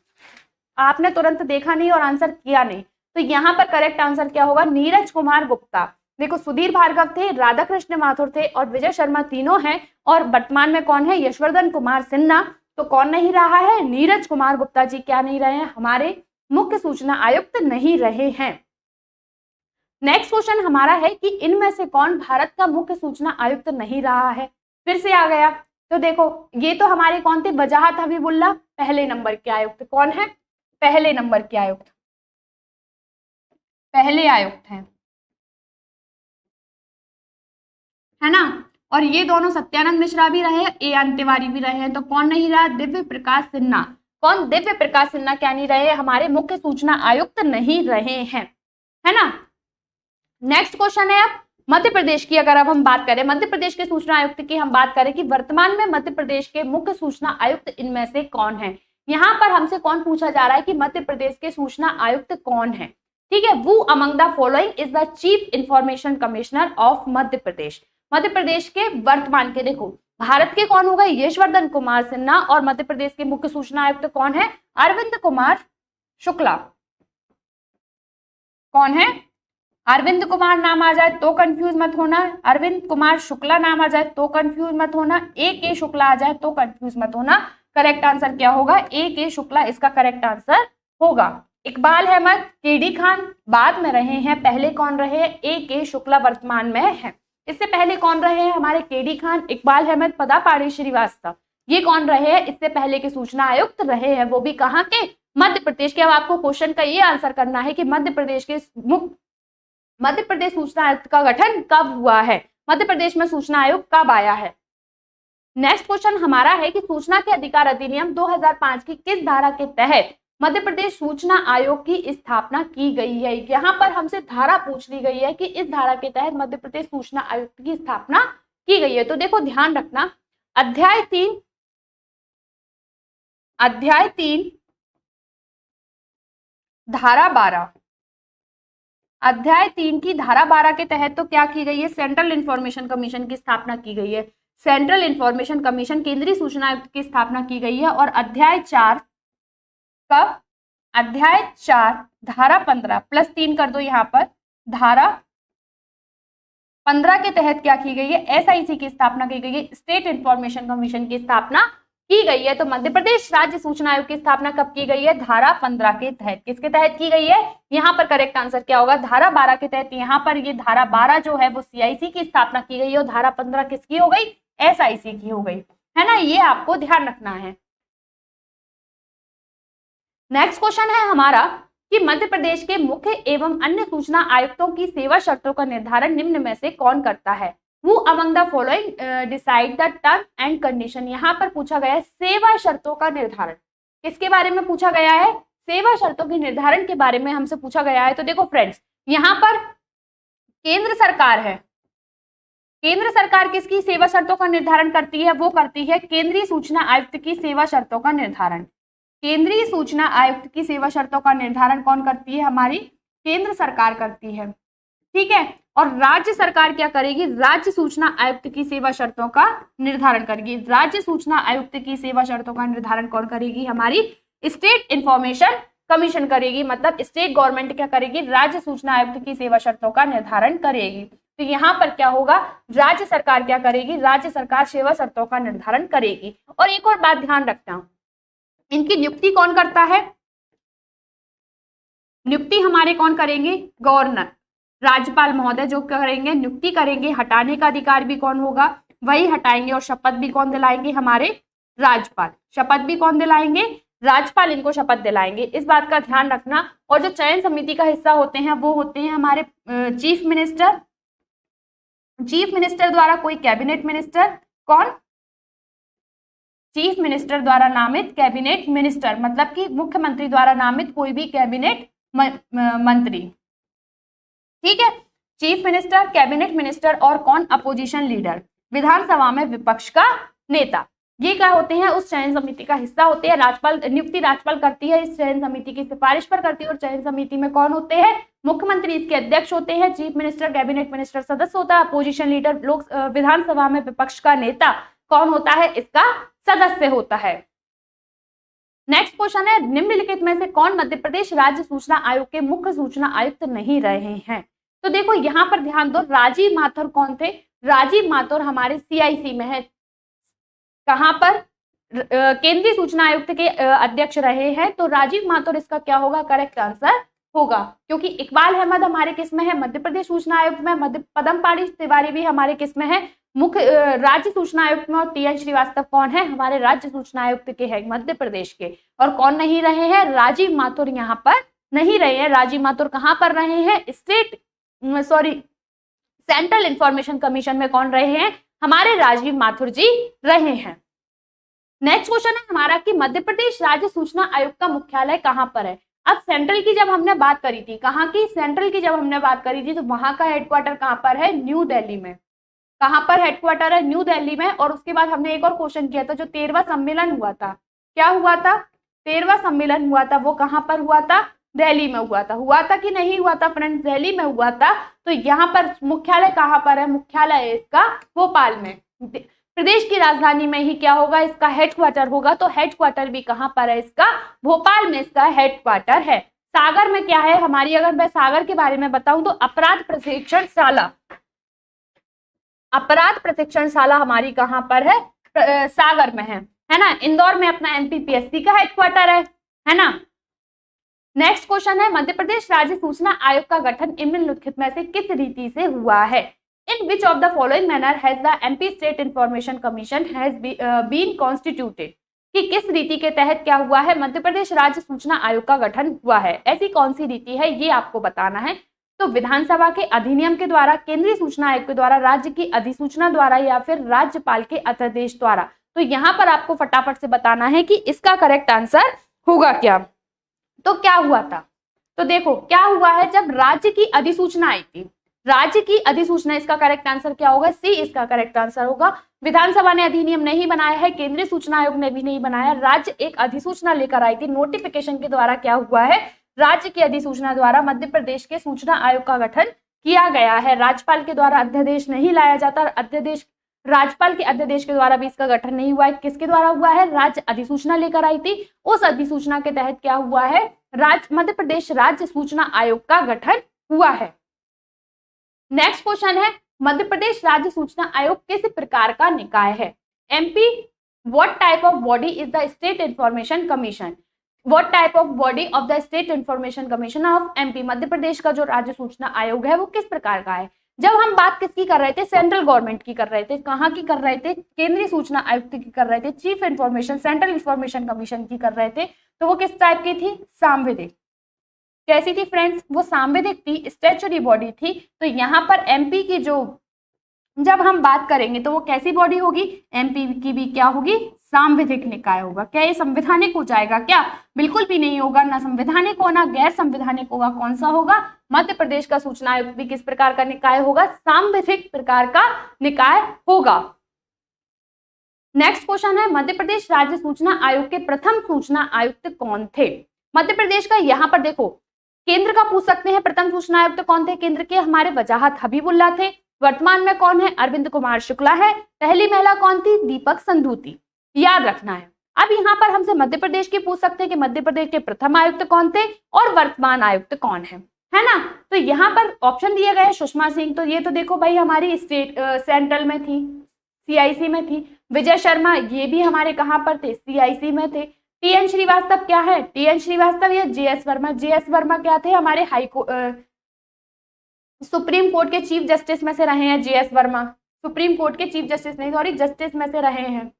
आपने तुरंत देखा नहीं और आंसर किया नहीं। तो यहाँ पर करेक्ट आंसर क्या होगा, नीरज कुमार गुप्ता। देखो सुधीर भार्गव थे, राधा कृष्ण माथुर थे और विजय शर्मा, तीनों हैं। और वर्तमान में कौन है, यशवर्धन कुमार सिन्हा। तो कौन नहीं रहा है, नीरज कुमार गुप्ता जी क्या नहीं रहे हैं, हमारे मुख्य सूचना आयुक्त नहीं रहे हैं। नेक्स्ट क्वेश्चन हमारा है कि इनमें से कौन भारत का मुख्य सूचना आयुक्त नहीं रहा है। फिर से आ गया। तो देखो ये तो हमारे कौन थे, वजाहत हबीबुल्ला पहले नंबर के आयुक्त। कौन है, पहले नंबर के आयुक्त, पहले आयुक्त हैं, है ना। और ये दोनों सत्यानंद मिश्रा भी रहे, A.N. तिवारी भी रहे हैं। तो कौन नहीं रहा, दिव्य प्रकाश सिन्हा। कौन, दिव्य प्रकाश सिन्हा क्या नहीं रहे, हमारे मुख्य सूचना आयुक्त नहीं रहे हैं, है ना। नेक्स्ट क्वेश्चन है अब मध्य प्रदेश की। अगर अब हम बात करें मध्य प्रदेश के सूचना आयुक्त की, हम बात करें कि वर्तमान में मध्य प्रदेश के मुख्य सूचना आयुक्त इनमें से कौन है। यहाँ पर हमसे कौन पूछा जा रहा है कि मध्य प्रदेश के सूचना आयुक्त कौन है। ठीक है, वो among the following is the chief information commissioner of Madhya Pradesh. Madhya Pradesh के वर्तमान के, देखो भारत के कौन होगा, यशवर्धन कुमार सिन्हा। और मध्य प्रदेश के मुख्य सूचना आयुक्त कौन है, अरविंद कुमार शुक्ला। कौन है, अरविंद कुमार नाम आ जाए तो कंफ्यूज मत होना, अरविंद कुमार शुक्ला नाम आ जाए तो कंफ्यूज मत होना, A.K. शुक्ला आ जाए तो कंफ्यूज मत होना। करेक्ट आंसर क्या होगा, A.K. शुक्ला इसका करेक्ट आंसर होगा। इकबाल अहमद, के.डी. खान बाद में रहे हैं, पहले कौन रहे, A.K. शुक्ला वर्तमान में है। इससे पहले कौन रहे हैं, हमारे के.डी. खान, इकबाल अहमद, पदापाणी श्रीवास्तव। ये कौन रहे हैं, इससे पहले के सूचना आयुक्त रहे हैं, वो भी कहाँ के, मध्य प्रदेश के। अब आपको क्वेश्चन का ये आंसर करना है कि मध्य प्रदेश के मध्य प्रदेश सूचना आयुक्त का गठन कब हुआ है, मध्य प्रदेश में सूचना आयोग कब आया है। नेक्स्ट क्वेश्चन हमारा है कि सूचना के अधिकार अधिनियम 2005 की किस धारा के तहत मध्य प्रदेश सूचना आयोग की स्थापना की गई है। यहाँ पर हमसे धारा पूछ ली गई है कि इस धारा के तहत मध्य प्रदेश सूचना आयुक्त की स्थापना की गई है। तो देखो ध्यान रखना, अध्याय 3 धारा 12, अध्याय 3 की धारा 12 के तहत तो क्या की गई है, सेंट्रल इंफॉर्मेशन कमीशन की स्थापना की गई है। सेंट्रल इंफॉर्मेशन कमीशन, केंद्रीय सूचना आयुक्त की स्थापना की गई है। और अध्याय 4 कब, अध्याय 4 धारा 15 +3 कर दो, यहाँ पर धारा 15 के तहत क्या की गई है, SIC की स्थापना की गई है, स्टेट इंफॉर्मेशन कमीशन की स्थापना की गई है। तो मध्य प्रदेश राज्य सूचना आयोग की स्थापना कब की गई है, धारा 15 के तहत। किसके तहत की गई है, यहाँ पर करेक्ट आंसर क्या होगा, धारा 12 के तहत। यहाँ पर ये धारा 12 जो है वो CIC की स्थापना की गई है और धारा 15 किसकी हो गई, SIC की हो गई, है ना। ये आपको ध्यान रखना है। नेक्स्ट क्वेश्चन है हमारा कि मध्य प्रदेश के मुख्य एवं अन्य सूचना आयुक्तों की सेवा शर्तों का निर्धारण निम्न में से कौन करता है। वो among the following decide the term and condition. यहाँ पर पूछा गया है सेवा शर्तों का निर्धारण, किसके बारे में पूछा गया है, सेवा शर्तों के निर्धारण के बारे में हमसे पूछा गया है। तो देखो फ्रेंड्स, यहाँ पर केंद्र सरकार है, केंद्र सरकार किसकी सेवा शर्तों का निर्धारण करती है, वो करती है केंद्रीय सूचना आयुक्त की सेवा शर्तों का निर्धारण। केंद्रीय सूचना आयुक्त की सेवा शर्तों का निर्धारण कौन करती है, हमारी केंद्र सरकार करती है, ठीक है। और राज्य सरकार क्या करेगी, राज्य सूचना आयुक्त की सेवा शर्तों का निर्धारण करेगी। राज्य सूचना आयुक्त की सेवा शर्तों का निर्धारण कौन करेगी, हमारी स्टेट इंफॉर्मेशन कमीशन करेगी। मतलब स्टेट गवर्नमेंट क्या करेगी, राज्य सूचना आयुक्त की सेवा शर्तों का निर्धारण करेगी। तो यहाँ पर क्या होगा, राज्य सरकार क्या करेगी, राज्य सरकार सेवा शर्तों का निर्धारण करेगी। और एक और बात ध्यान रखना, इनकी नियुक्ति कौन करता है, नियुक्ति हमारे कौन करेंगे, गवर्नर, राज्यपाल महोदय जो करेंगे, नियुक्ति करेंगे। हटाने का अधिकार भी कौन होगा, वही हटाएंगे। और शपथ भी कौन दिलाएंगे, हमारे राज्यपाल। शपथ भी कौन दिलाएंगे, राज्यपाल इनको शपथ दिलाएंगे, इस बात का ध्यान रखना। और जो चयन समिति का हिस्सा होते हैं वो होते हैं हमारे चीफ मिनिस्टर, चीफ मिनिस्टर द्वारा कोई कैबिनेट मिनिस्टर, कौन, चीफ मिनिस्टर द्वारा नामित कैबिनेट मिनिस्टर, मतलब कि मुख्यमंत्री द्वारा नामित कोई भी कैबिनेट मंत्री, ठीक है। चीफ मिनिस्टर, कैबिनेट मिनिस्टर और कौन, अपोजिशन लीडर, विधानसभा में विपक्ष का नेता। ये क्या होते हैं, उस चयन समिति का हिस्सा होते हैं। राज्यपाल नियुक्ति राज्यपाल करती है, इस चयन समिति की सिफारिश पर करती है। और चयन समिति में कौन होते हैं, मुख्यमंत्री इसके अध्यक्ष होते हैं, चीफ मिनिस्टर कैबिनेट मिनिस्टर सदस्य होता है, अपोजिशन लीडर लोक विधानसभा में विपक्ष का नेता कौन होता है, इसका सदस्य होता है। नेक्स्ट क्वेश्चन है, निम्नलिखित में से कौन मध्य प्रदेश राज्य सूचना आयोग के मुख्य सूचना आयुक्त नहीं रहे हैं। तो देखो यहाँ पर ध्यान दो, राजीव माथुर कौन थे, राजीव माथुर हमारे CIC में है, कहां पर, केंद्रीय सूचना आयुक्त के अध्यक्ष रहे हैं। तो राजीव माथुर इसका क्या होगा, करेक्ट आंसर होगा, क्योंकि इकबाल अहमद हमारे किस में है, मध्य प्रदेश सूचना आयुक्त में, पदमपाड़ी तिवारी भी हमारे किस में है, मुख्य राज्य सूचना आयुक्त में। और TN श्रीवास्तव कौन है, हमारे राज्य सूचना आयुक्त के हैं, मध्य प्रदेश के। और कौन नहीं रहे हैं, राजीव माथुर यहाँ पर नहीं रहे हैं। राजीव माथुर कहां पर रहे हैं, सेंट्रल इंफॉर्मेशन कमीशन में कौन रहे हैं, हमारे राजीव माथुर जी रहे हैं। नेक्स्ट क्वेश्चन है हमारा कि मध्य प्रदेश राज्य सूचना आयोग का मुख्यालय कहां पर है। अब सेंट्रल की जब हमने बात करी थी, कहां की, सेंट्रल की जब हमने बात करी थी, तो वहां का हेडक्वार्टर कहां पर है, न्यू दिल्ली में। कहां पर हेडक्वार्टर है, न्यू दिल्ली में। और उसके बाद हमने एक और क्वेश्चन किया था, जो 13वां सम्मेलन हुआ था, क्या हुआ था, 13वां सम्मेलन हुआ था, वो कहां पर हुआ था, दिल्ली में हुआ था कि नहीं हुआ था फ्रेंड्स, दिल्ली में हुआ था। तो यहाँ पर मुख्यालय कहां पर है, मुख्यालय है इसका भोपाल में। प्रदेश की राजधानी में ही क्या होगा, इसका हेडक्वार्टर होगा। तो हेडक्वार्टर भी कहां पर है इसका, भोपाल में इसका हेडक्वार्टर है। सागर में क्या है हमारी, अगर मैं सागर के बारे में बताऊं तो अपराध प्रशिक्षण शाला हमारी कहां पर है, सागर में है ना। इंदौर में अपना MPPSC का हेडक्वार्टर है ना। नेक्स्ट क्वेश्चन है, मध्य प्रदेश राज्य सूचना आयोग का गठन निम्नलिखित में से किस रीति से हुआ है। In which of the following manner has the MP state information commission has been constituted, कि किस रीति के तहत क्या हुआ है, मध्य प्रदेश राज्य सूचना आयोग का गठन हुआ है। ऐसी कौन सी रीति है, ये आपको बताना है। तो विधानसभा के अधिनियम के द्वारा, केंद्रीय सूचना आयोग के द्वारा, राज्य की अधिसूचना द्वारा, या फिर राज्यपाल के अध्यादेश द्वारा। तो यहाँ पर आपको फटाफट से बताना है कि इसका करेक्ट आंसर होगा क्या। तो क्या हुआ था, तो देखो क्या हुआ है, जब राज्य की अधिसूचना आई थी, राज्य की अधिसूचना, इसका करेक्ट आंसर क्या होगा, C इसका करेक्ट आंसर होगा। विधानसभा ने अधिनियम नहीं बनाया है, केंद्रीय सूचना आयोग ने भी नहीं बनाया, राज्य एक अधिसूचना लेकर आई थी, नोटिफिकेशन के द्वारा क्या हुआ है, राज्य की अधिसूचना द्वारा मध्य प्रदेश के सूचना आयोग का गठन किया गया है। राज्यपाल के द्वारा अध्यादेश नहीं लाया जाता, अध्यादेश राज्यपाल के अध्यादेश के द्वारा भी इसका गठन नहीं हुआ है। किसके द्वारा हुआ है, राज्य अधिसूचना लेकर आई थी, उस अधिसूचना के तहत क्या हुआ है, मध्य प्रदेश राज्य सूचना आयोग का गठन हुआ है। नेक्स्ट क्वेश्चन है, मध्य प्रदेश राज्य सूचना आयोग किस प्रकार का निकाय है। MP, what type of body is the state information commission, what type of body of the state information commission of MP, Madhya Pradesh का जो राज्य सूचना आयोग है वो किस प्रकार का है। जब हम बात किसकी कर रहे थे, सेंट्रल गवर्नमेंट की कर रहे थे, कहाँ की कर रहे थे, केंद्रीय सूचना आयुक्त की कर रहे थे, chief information central information commission की कर रहे थे, तो वो किस टाइप की थी, सांविधिक। कैसी थी फ्रेंड्स, वो सांविधिक थी, स्टैच्यूटरी बॉडी थी। तो यहाँ पर MP की जो जब हम बात करेंगे तो वो कैसी बॉडी होगी, MP की भी क्या होगी, सांविधिक निकाय होगा। क्या ये संवैधानिक हो जाएगा क्या, बिल्कुल भी नहीं होगा, ना संवैधानिक होना गैर संवैधानिक होगा, कौन सा होगा, मध्य प्रदेश का सूचना आयोग भी किस प्रकार का निकाय होगा, सांविधिक प्रकार का निकाय होगा। नेक्स्ट क्वेश्चन है, मध्य प्रदेश राज्य सूचना आयोग के प्रथम सूचना आयुक्त कौन थे। मध्य प्रदेश का यहाँ पर देखो, केंद्र का पूछ सकते हैं, प्रथम सूचना आयुक्त कौन थे, केंद्र के हमारे वजाहत हबीबुल्ला थे। वर्तमान में कौन है, अरविंद कुमार शुक्ला है। पहली महिला कौन थी, दीपक संधू थी, याद रखना है। अब यहाँ पर हमसे मध्य प्रदेश की पूछ सकते हैं कि मध्य प्रदेश के प्रथम आयुक्त कौन थे और वर्तमान आयुक्त कौन है ना। तो यहाँ पर ऑप्शन दिए गए सुषमा सिंह, तो ये तो देखो भाई हमारी स्टेट सेंट्रल में थी, CIC में थी। विजय शर्मा ये भी हमारे कहाँ पर थे, CIC में थे। TN श्रीवास्तव क्या है, TN श्रीवास्तव या JS वर्मा, JS वर्मा क्या थे, हमारे सुप्रीम कोर्ट के चीफ जस्टिस में से रहे हैं। JS वर्मा सुप्रीम कोर्ट के चीफ जस्टिस नहीं, सॉरी जस्टिस में से रहे हैं।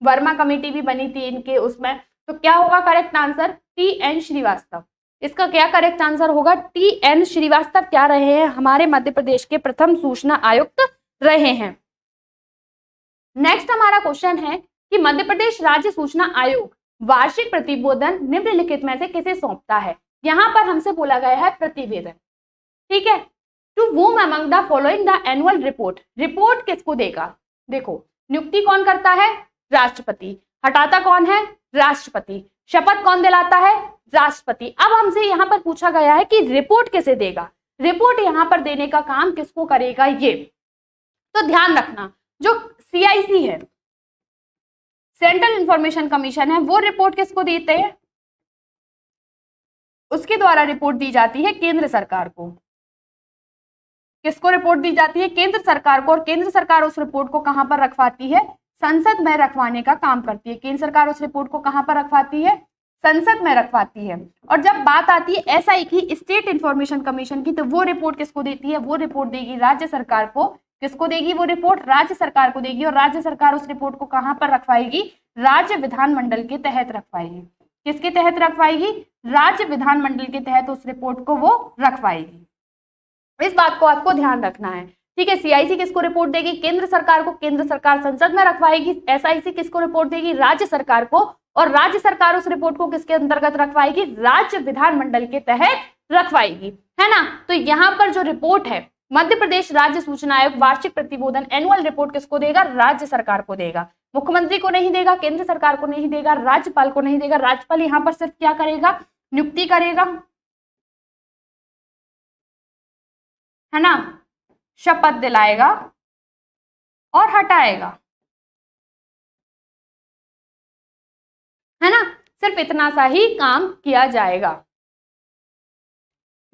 वर्मा कमेटी भी बनी थी इनके उसमें। तो क्या होगा करेक्ट आंसर, TN श्रीवास्तव। इसका क्या करेक्ट आंसर होगा, TN श्रीवास्तव क्या रहे हैं, हमारे मध्य प्रदेश के प्रथम सूचना आयुक्त रहे हैं। नेक्स्ट हमारा क्वेश्चन है कि मध्य प्रदेश राज्य सूचना आयोग वार्षिक प्रतिवेदन निम्नलिखित में से किसे सौंपता है। यहाँ पर हमसे बोला गया है प्रतिवेदन, ठीक है। To whom among the following the annual report, report किसको देगा। देखो नियुक्ति कौन करता है, राष्ट्रपति। हटाता कौन है? राष्ट्रपति। शपथ कौन दिलाता है? राष्ट्रपति। अब हमसे यहाँ पर पूछा गया है कि रिपोर्ट किसे देगा, रिपोर्ट यहाँ पर देने का काम किसको करेगा ये। तो ध्यान रखना, जो CIC है, सेंट्रल इंफॉर्मेशन कमीशन है, वो रिपोर्ट किसको देते हैं? उसके द्वारा रिपोर्ट दी जाती है केंद्र सरकार को। किसको रिपोर्ट दी जाती है? केंद्र सरकार को। और केंद्र सरकार उस रिपोर्ट को कहां पर रखवाती है? संसद में रखवाने का काम करती है। केंद्र सरकार उस रिपोर्ट को कहां पर रखवाती है? संसद में रखवाती है। और जब बात आती है SI की, स्टेट इंफॉर्मेशन कमीशन की, तो वो रिपोर्ट किसको देती है? वो रिपोर्ट देगी राज्य सरकार को। किसको देगी? वो रिपोर्ट राज्य सरकार को देगी। और राज्य सरकार उस रिपोर्ट को कहां पर रखवाएगी? राज्य विधानमंडल के तहत रखवाएगी। किसके तहत रखवाएगी? राज्य विधानमंडल के तहत उस रिपोर्ट को वो रखवाएगी। इस बात को आपको ध्यान रखना है, ठीक है। CIC किसको रिपोर्ट देगी? केंद्र सरकार को। केंद्र सरकार संसद में रखवाएगी। SIC किसको रिपोर्ट देगी? राज्य सरकार को। और राज्य सरकार उस रिपोर्ट को किसके अंतर्गत रखवाएगी? राज्य विधानमंडल के तहत रखवाएगी, है ना। तो यहाँ पर जो रिपोर्ट है, मध्य प्रदेश राज्य सूचना आयोग वार्षिक प्रतिवेदन एनुअल रिपोर्ट किसको देगा? राज्य सरकार को देगा। मुख्यमंत्री को नहीं देगा, केंद्र सरकार को नहीं देगा, राज्यपाल को नहीं देगा। राज्यपाल यहाँ पर सिर्फ क्या करेगा? नियुक्ति करेगा, है ना, शपथ दिलाएगा और हटाएगा, है ना। सिर्फ इतना सा ही काम किया जाएगा।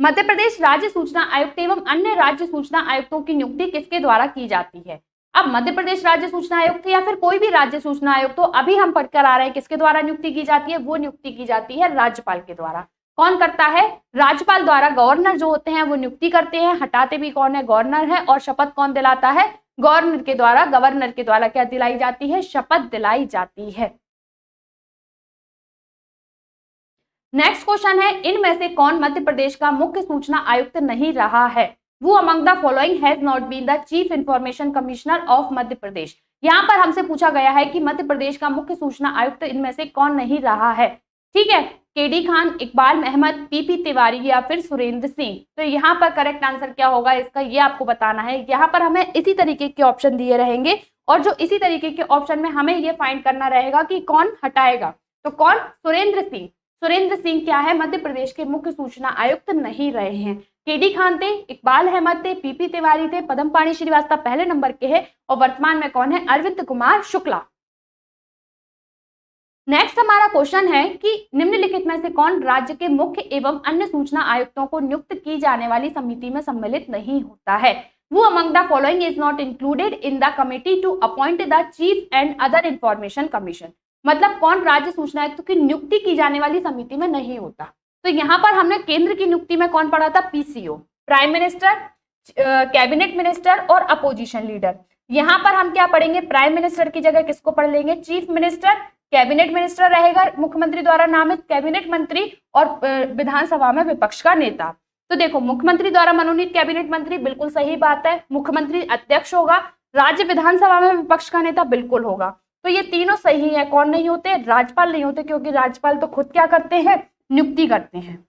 मध्य प्रदेश राज्य सूचना आयुक्त एवं अन्य राज्य सूचना आयुक्तों की नियुक्ति किसके द्वारा की जाती है? अब मध्य प्रदेश राज्य सूचना आयुक्त या फिर कोई भी राज्य सूचना आयुक्त, तो अभी हम पढ़कर आ रहे हैं किसके द्वारा नियुक्ति की जाती है? वो नियुक्ति की जाती है राज्यपाल के द्वारा। कौन करता है? राज्यपाल द्वारा। गवर्नर जो होते हैं वो नियुक्ति करते हैं, हटाते भी कौन है? गवर्नर है। और शपथ कौन दिलाता है? गवर्नर के द्वारा। गवर्नर के द्वारा क्या दिलाई जाती है? शपथ दिलाई जाती है। नेक्स्ट क्वेश्चन है, इनमें से कौन मध्य प्रदेश का मुख्य सूचना आयुक्त नहीं रहा है? Who among the following has not been the chief information commissioner of Madhya Pradesh? यहाँ पर हमसे पूछा गया है कि मध्य प्रदेश का मुख्य सूचना आयुक्त इनमें से कौन नहीं रहा है, ठीक है। KD खान, इकबाल अहमद, PP तिवारी या फिर सुरेंद्र सिंह। तो यहाँ पर करेक्ट आंसर क्या होगा इसका, ये आपको बताना है। यहाँ पर हमें इसी तरीके के ऑप्शन दिए रहेंगे और जो इसी तरीके के ऑप्शन में हमें ये फाइंड करना रहेगा कि कौन हटाएगा। तो कौन? सुरेंद्र सिंह। सुरेंद्र सिंह क्या है? मध्य प्रदेश के मुख्य सूचना आयुक्त नहीं रहे हैं। KD खान थे, इकबाल अहमद थे, PP तिवारी थे, पद्मपाणी श्रीवास्तव पहले नंबर के हैं और वर्तमान में कौन है? अरविंद कुमार शुक्ला। नेक्स्ट हमारा क्वेश्चन है कि निम्नलिखित में से कौन राज्य के मुख्य एवं अन्य सूचना आयुक्तों को नियुक्त की जाने वाली समिति में सम्मिलित नहीं होता है? Who among the following is not included in the committee to appoint the chief and other information commission? मतलब कौन राज्य सूचना आयुक्त की नियुक्ति की जाने वाली समिति में नहीं होता? तो यहाँ पर हमने केंद्र की नियुक्ति में कौन पढ़ा था? PCO, prime minister, cabinet minister और अपोजिशन लीडर। यहाँ पर हम क्या पढ़ेंगे? प्राइम मिनिस्टर की जगह किसको पढ़ लेंगे? Chief minister. कैबिनेट मिनिस्टर रहेगा मुख्यमंत्री द्वारा नामित कैबिनेट मंत्री और विधानसभा में विपक्ष का नेता। तो देखो, मुख्यमंत्री द्वारा मनोनीत कैबिनेट मंत्री, बिल्कुल सही बात है। मुख्यमंत्री अध्यक्ष होगा, राज्य विधानसभा में विपक्ष का नेता बिल्कुल होगा। तो ये तीनों सही है। कौन नहीं होते? राज्यपाल नहीं होते, क्योंकि राज्यपाल तो खुद क्या करते हैं? नियुक्ति करते हैं।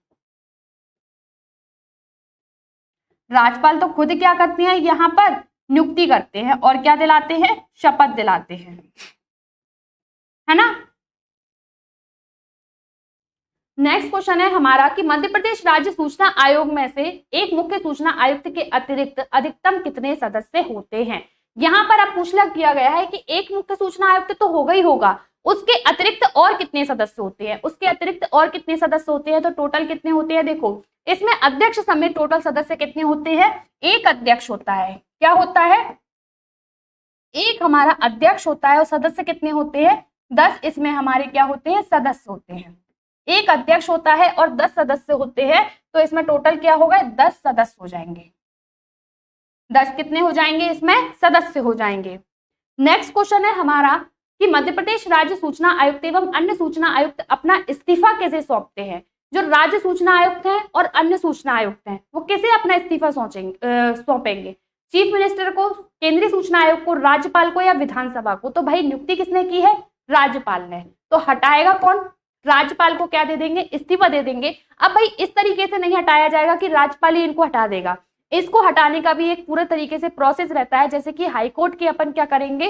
राज्यपाल तो खुद क्या करते हैं? यहाँ पर नियुक्ति करते हैं और क्या दिलाते हैं? शपथ दिलाते हैं, है ना। नेक्स्ट क्वेश्चन है हमारा कि मध्य प्रदेश राज्य सूचना आयोग में से एक मुख्य सूचना आयुक्त के अतिरिक्त अधिकतम कितने सदस्य होते हैं? यहाँ पर अब पूछना किया गया है कि एक मुख्य सूचना आयुक्त तो होगा ही होगा, उसके अतिरिक्त और कितने सदस्य होते हैं? उसके अतिरिक्त और कितने सदस्य होते हैं? तो टोटल कितने होते हैं? देखो, इसमें अध्यक्ष समेत टोटल सदस्य कितने होते हैं? एक अध्यक्ष होता है। क्या होता है? एक हमारा अध्यक्ष होता है। और सदस्य कितने होते हैं? 10 इसमें हमारे क्या होते हैं? सदस्य होते हैं। एक अध्यक्ष होता है और 10 सदस्य होते हैं, तो इसमें टोटल क्या होगा? 10 सदस्य हो जाएंगे। 10 कितने हो जाएंगे? इसमें सदस्य हो जाएंगे। नेक्स्ट क्वेश्चन है हमारा कि मध्य प्रदेश राज्य सूचना आयुक्त एवं अन्य सूचना आयुक्त अपना इस्तीफा कैसे सौंपते हैं? जो राज्य सूचना आयुक्त हैं और अन्य सूचना आयुक्त हैं, वो कैसे अपना इस्तीफा सौंपेंगे? चीफ मिनिस्टर को, केंद्रीय सूचना आयोग को, राज्यपाल को या विधानसभा को? तो भाई नियुक्ति किसने की है? राज्यपाल ने। तो हटाएगा कौन? राज्यपाल को क्या दे देंगे? इस्तीफा दे देंगे। अब भाई इस तरीके से नहीं हटाया जाएगा कि राज्यपाल ही इनको हटा देगा। इसको हटाने का भी एक पूरे तरीके से प्रोसेस रहता है। जैसे कि हाईकोर्ट की अपन क्या करेंगे?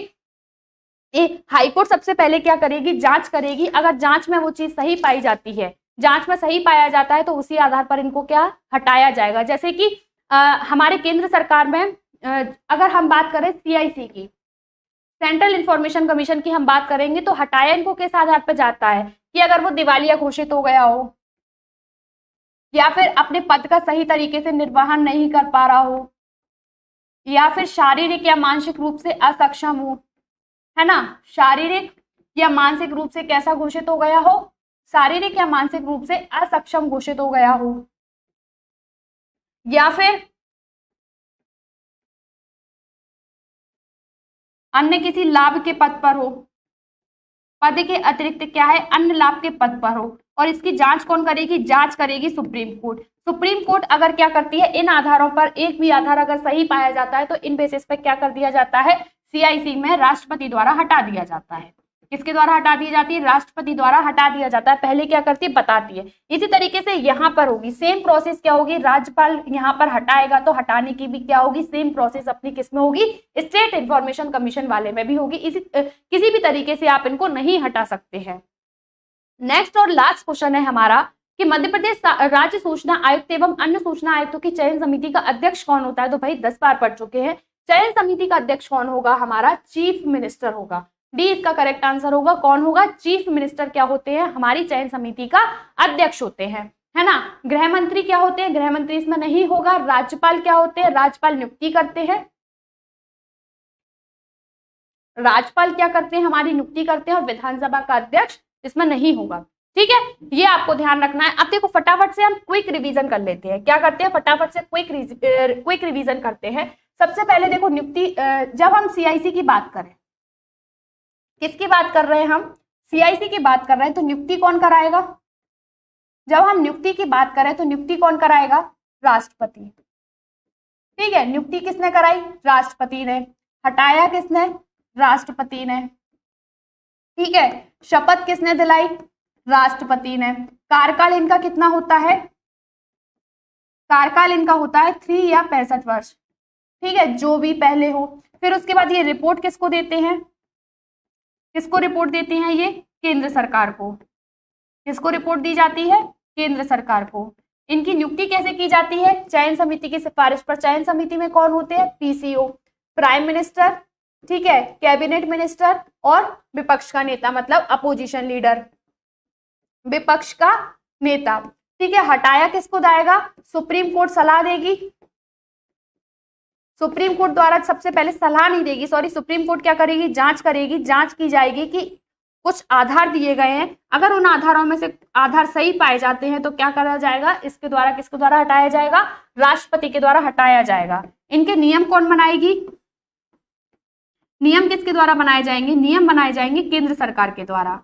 हाईकोर्ट सबसे पहले क्या करेगी, जांच करेगी। अगर जांच में वो चीज सही पाई जाती है, जांच में सही पाया जाता है, तो उसी आधार पर इनको क्या हटाया जाएगा। जैसे कि हमारे केंद्र सरकार में अगर हम बात करें CIC की, सेंट्रल इंफॉर्मेशन कमीशन की हम बात करेंगे, तो हटाया इनको किस आधार पर जाता है कि अगर वो दिवालिया घोषित हो गया हो, या फिर अपने पद का सही तरीके से निर्वहन नहीं कर पा रहा हो, या फिर शारीरिक या मानसिक रूप से असक्षम हो, है ना, शारीरिक या मानसिक रूप से कैसा घोषित हो गया हो, शारीरिक या मानसिक रूप से असक्षम घोषित हो गया हो, या फिर अन्य किसी लाभ के पद पर हो, पद के अतिरिक्त क्या है, अन्य लाभ के पद पर हो। और इसकी जांच कौन करेगी, जांच करेगी सुप्रीम कोर्ट। सुप्रीम कोर्ट अगर क्या करती है, इन आधारों पर एक भी आधार अगर सही पाया जाता है, तो इन बेसिस पे क्या कर दिया जाता है, CIC में राष्ट्रपति द्वारा हटा दिया जाता है। किसके द्वारा हटा दी जाती है, राष्ट्रपति द्वारा हटा दिया जाता है। पहले क्या करती है, बताती है। इसी तरीके से यहाँ पर होगी सेम प्रोसेस, क्या होगी, राज्यपाल यहाँ पर हटाएगा तो हटाने की भी क्या होगी, सेम प्रोसेस अपनी किसमें होगी, स्टेट इंफॉर्मेशन कमीशन वाले में भी होगी। इसी किसी भी तरीके से आप इनको नहीं हटा सकते हैं। नेक्स्ट और लास्ट क्वेश्चन है हमारा कि मध्य प्रदेश राज्य सूचना आयुक्त एवं अन्य सूचना आयुक्तों की चयन समिति का अध्यक्ष कौन होता है। तो भाई 10 बार पढ़ चुके हैं। चयन समिति का अध्यक्ष कौन होगा, हमारा चीफ मिनिस्टर होगा। डी इसका करेक्ट आंसर होगा। कौन होगा, चीफ मिनिस्टर क्या होते हैं, हमारी चयन समिति का अध्यक्ष होते हैं, है ना। गृह मंत्री क्या होते हैं, गृह मंत्री इसमें नहीं होगा। राज्यपाल क्या होते हैं, राज्यपाल नियुक्ति करते हैं। राज्यपाल क्या करते हैं, हमारी नियुक्ति करते हैं। और विधानसभा का अध्यक्ष इसमें नहीं होगा। ठीक है, ये आपको ध्यान रखना है। अब देखो फटाफट से हम क्विक रिवीजन कर लेते हैं। क्या करते हैं, फटाफट से क्विक रिवीजन करते हैं। सबसे पहले देखो नियुक्ति, जब हम CIC की बात करें, किसकी बात कर रहे हैं हम, CIC की बात कर रहे हैं, तो नियुक्ति कौन कराएगा। जब हम नियुक्ति की बात करें तो नियुक्ति कौन कराएगा, राष्ट्रपति। ठीक है, नियुक्ति किसने कराई, राष्ट्रपति ने। हटाया किसने, राष्ट्रपति ने। ठीक है, शपथ किसने दिलाई, राष्ट्रपति ने। कार्यकाल इनका कितना होता है, कार्यकाल इनका होता है 3 या 65 वर्ष। ठीक है, जो भी पहले हो। फिर उसके बाद ये रिपोर्ट किसको देते हैं, किसको रिपोर्ट देते हैं, ये केंद्र सरकार को। किसको रिपोर्ट दी जाती है, केंद्र सरकार को। इनकी नियुक्ति कैसे की जाती है, चयन समिति की सिफारिश पर। चयन समिति में कौन होते हैं, PCO, प्राइम मिनिस्टर, ठीक है, कैबिनेट मिनिस्टर और विपक्ष का नेता, मतलब अपोजिशन लीडर, विपक्ष का नेता। ठीक है, हटाया किसको जाएगा, सुप्रीम कोर्ट सलाह देगी। सुप्रीम कोर्ट द्वारा सबसे पहले सलाह नहीं देगी, सॉरी, सुप्रीम कोर्ट क्या करेगी, जांच करेगी। जांच की जाएगी कि कुछ आधार दिए गए हैं, अगर उन आधारों में से आधार सही पाए जाते हैं तो क्या करा जाएगा, इसके द्वारा किसके द्वारा हटाया जाएगा, राष्ट्रपति के द्वारा हटाया जाएगा। इनके नियम कौन बनाएगी, नियम किसके द्वारा बनाए जाएंगे, नियम बनाए जाएंगे केंद्र सरकार के द्वारा।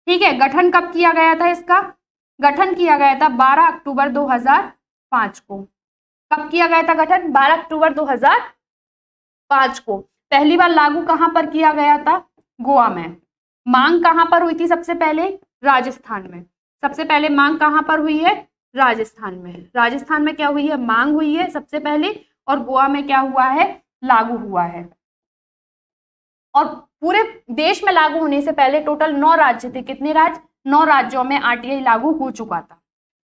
ठीक है, गठन कब किया गया था इसका, गठन किया गया था 12 अक्टूबर 2005 को। कब किया गया था गठन, 12 अक्टूबर 2005 को। पहली बार लागू कहां पर किया गया था, गोवा में। मांग कहां पर हुई थी सबसे पहले, राजस्थान में। सबसे पहले मांग कहां पर हुई है, राजस्थान में। राजस्थान में क्या हुई है, मांग हुई है सबसे पहले, और गोवा में क्या हुआ है, लागू हुआ है। और पूरे देश में लागू होने से पहले टोटल 9 राज्य थे। कितने राज्य, 9 राज्यों में RTI लागू हो चुका था।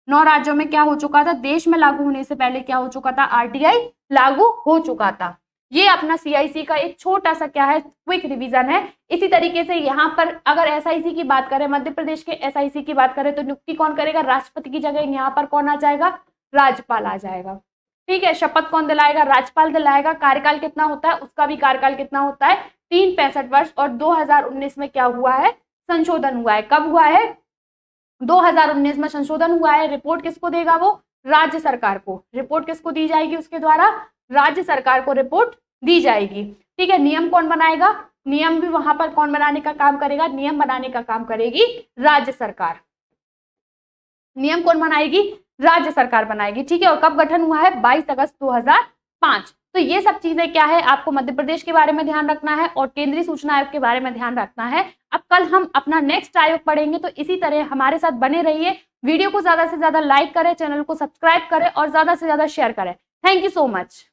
9 राज्यों में क्या हो चुका था, देश में लागू होने से पहले क्या हो चुका था, RTI लागू हो चुका था। ये अपना CIC का एक छोटा सा क्या है, क्विक रिवीजन है। इसी तरीके से यहाँ पर अगर SIC की बात करें, मध्य प्रदेश के SIC की बात करें, तो नियुक्ति कौन करेगा, राष्ट्रपति की जगह यहाँ पर कौन आ जाएगा, राज्यपाल आ जाएगा। ठीक है, शपथ कौन दिलाएगा, राज्यपाल दिलाएगा। कार्यकाल कितना होता है, उसका भी कार्यकाल कितना होता है, 365 वर्ष। और 2019 में क्या हुआ है, संशोधन हुआ है। कब हुआ है, 2019 में संशोधन हुआ है। रिपोर्ट किसको देगा, वो राज्य सरकार को। रिपोर्ट किसको दी जाएगी, उसके द्वारा राज्य सरकार को रिपोर्ट दी जाएगी। ठीक है, नियम कौन बनाएगा, नियम भी वहां पर कौन बनाने का काम करेगा, नियम बनाने का काम करेगी राज्य सरकार। नियम कौन बनाएगी, राज्य सरकार बनाएगी। ठीक है, और कब गठन हुआ है, 22 अगस्त 2005। तो ये सब चीजें क्या है, आपको मध्य प्रदेश के बारे में ध्यान रखना है और केंद्रीय सूचना आयोग के बारे में ध्यान रखना है। अब कल हम अपना नेक्स्ट आयोग पढ़ेंगे, तो इसी तरह हमारे साथ बने रहिए। वीडियो को ज्यादा से ज्यादा लाइक करें, चैनल को सब्सक्राइब करें और ज्यादा से ज्यादा शेयर करें। Thank you so much.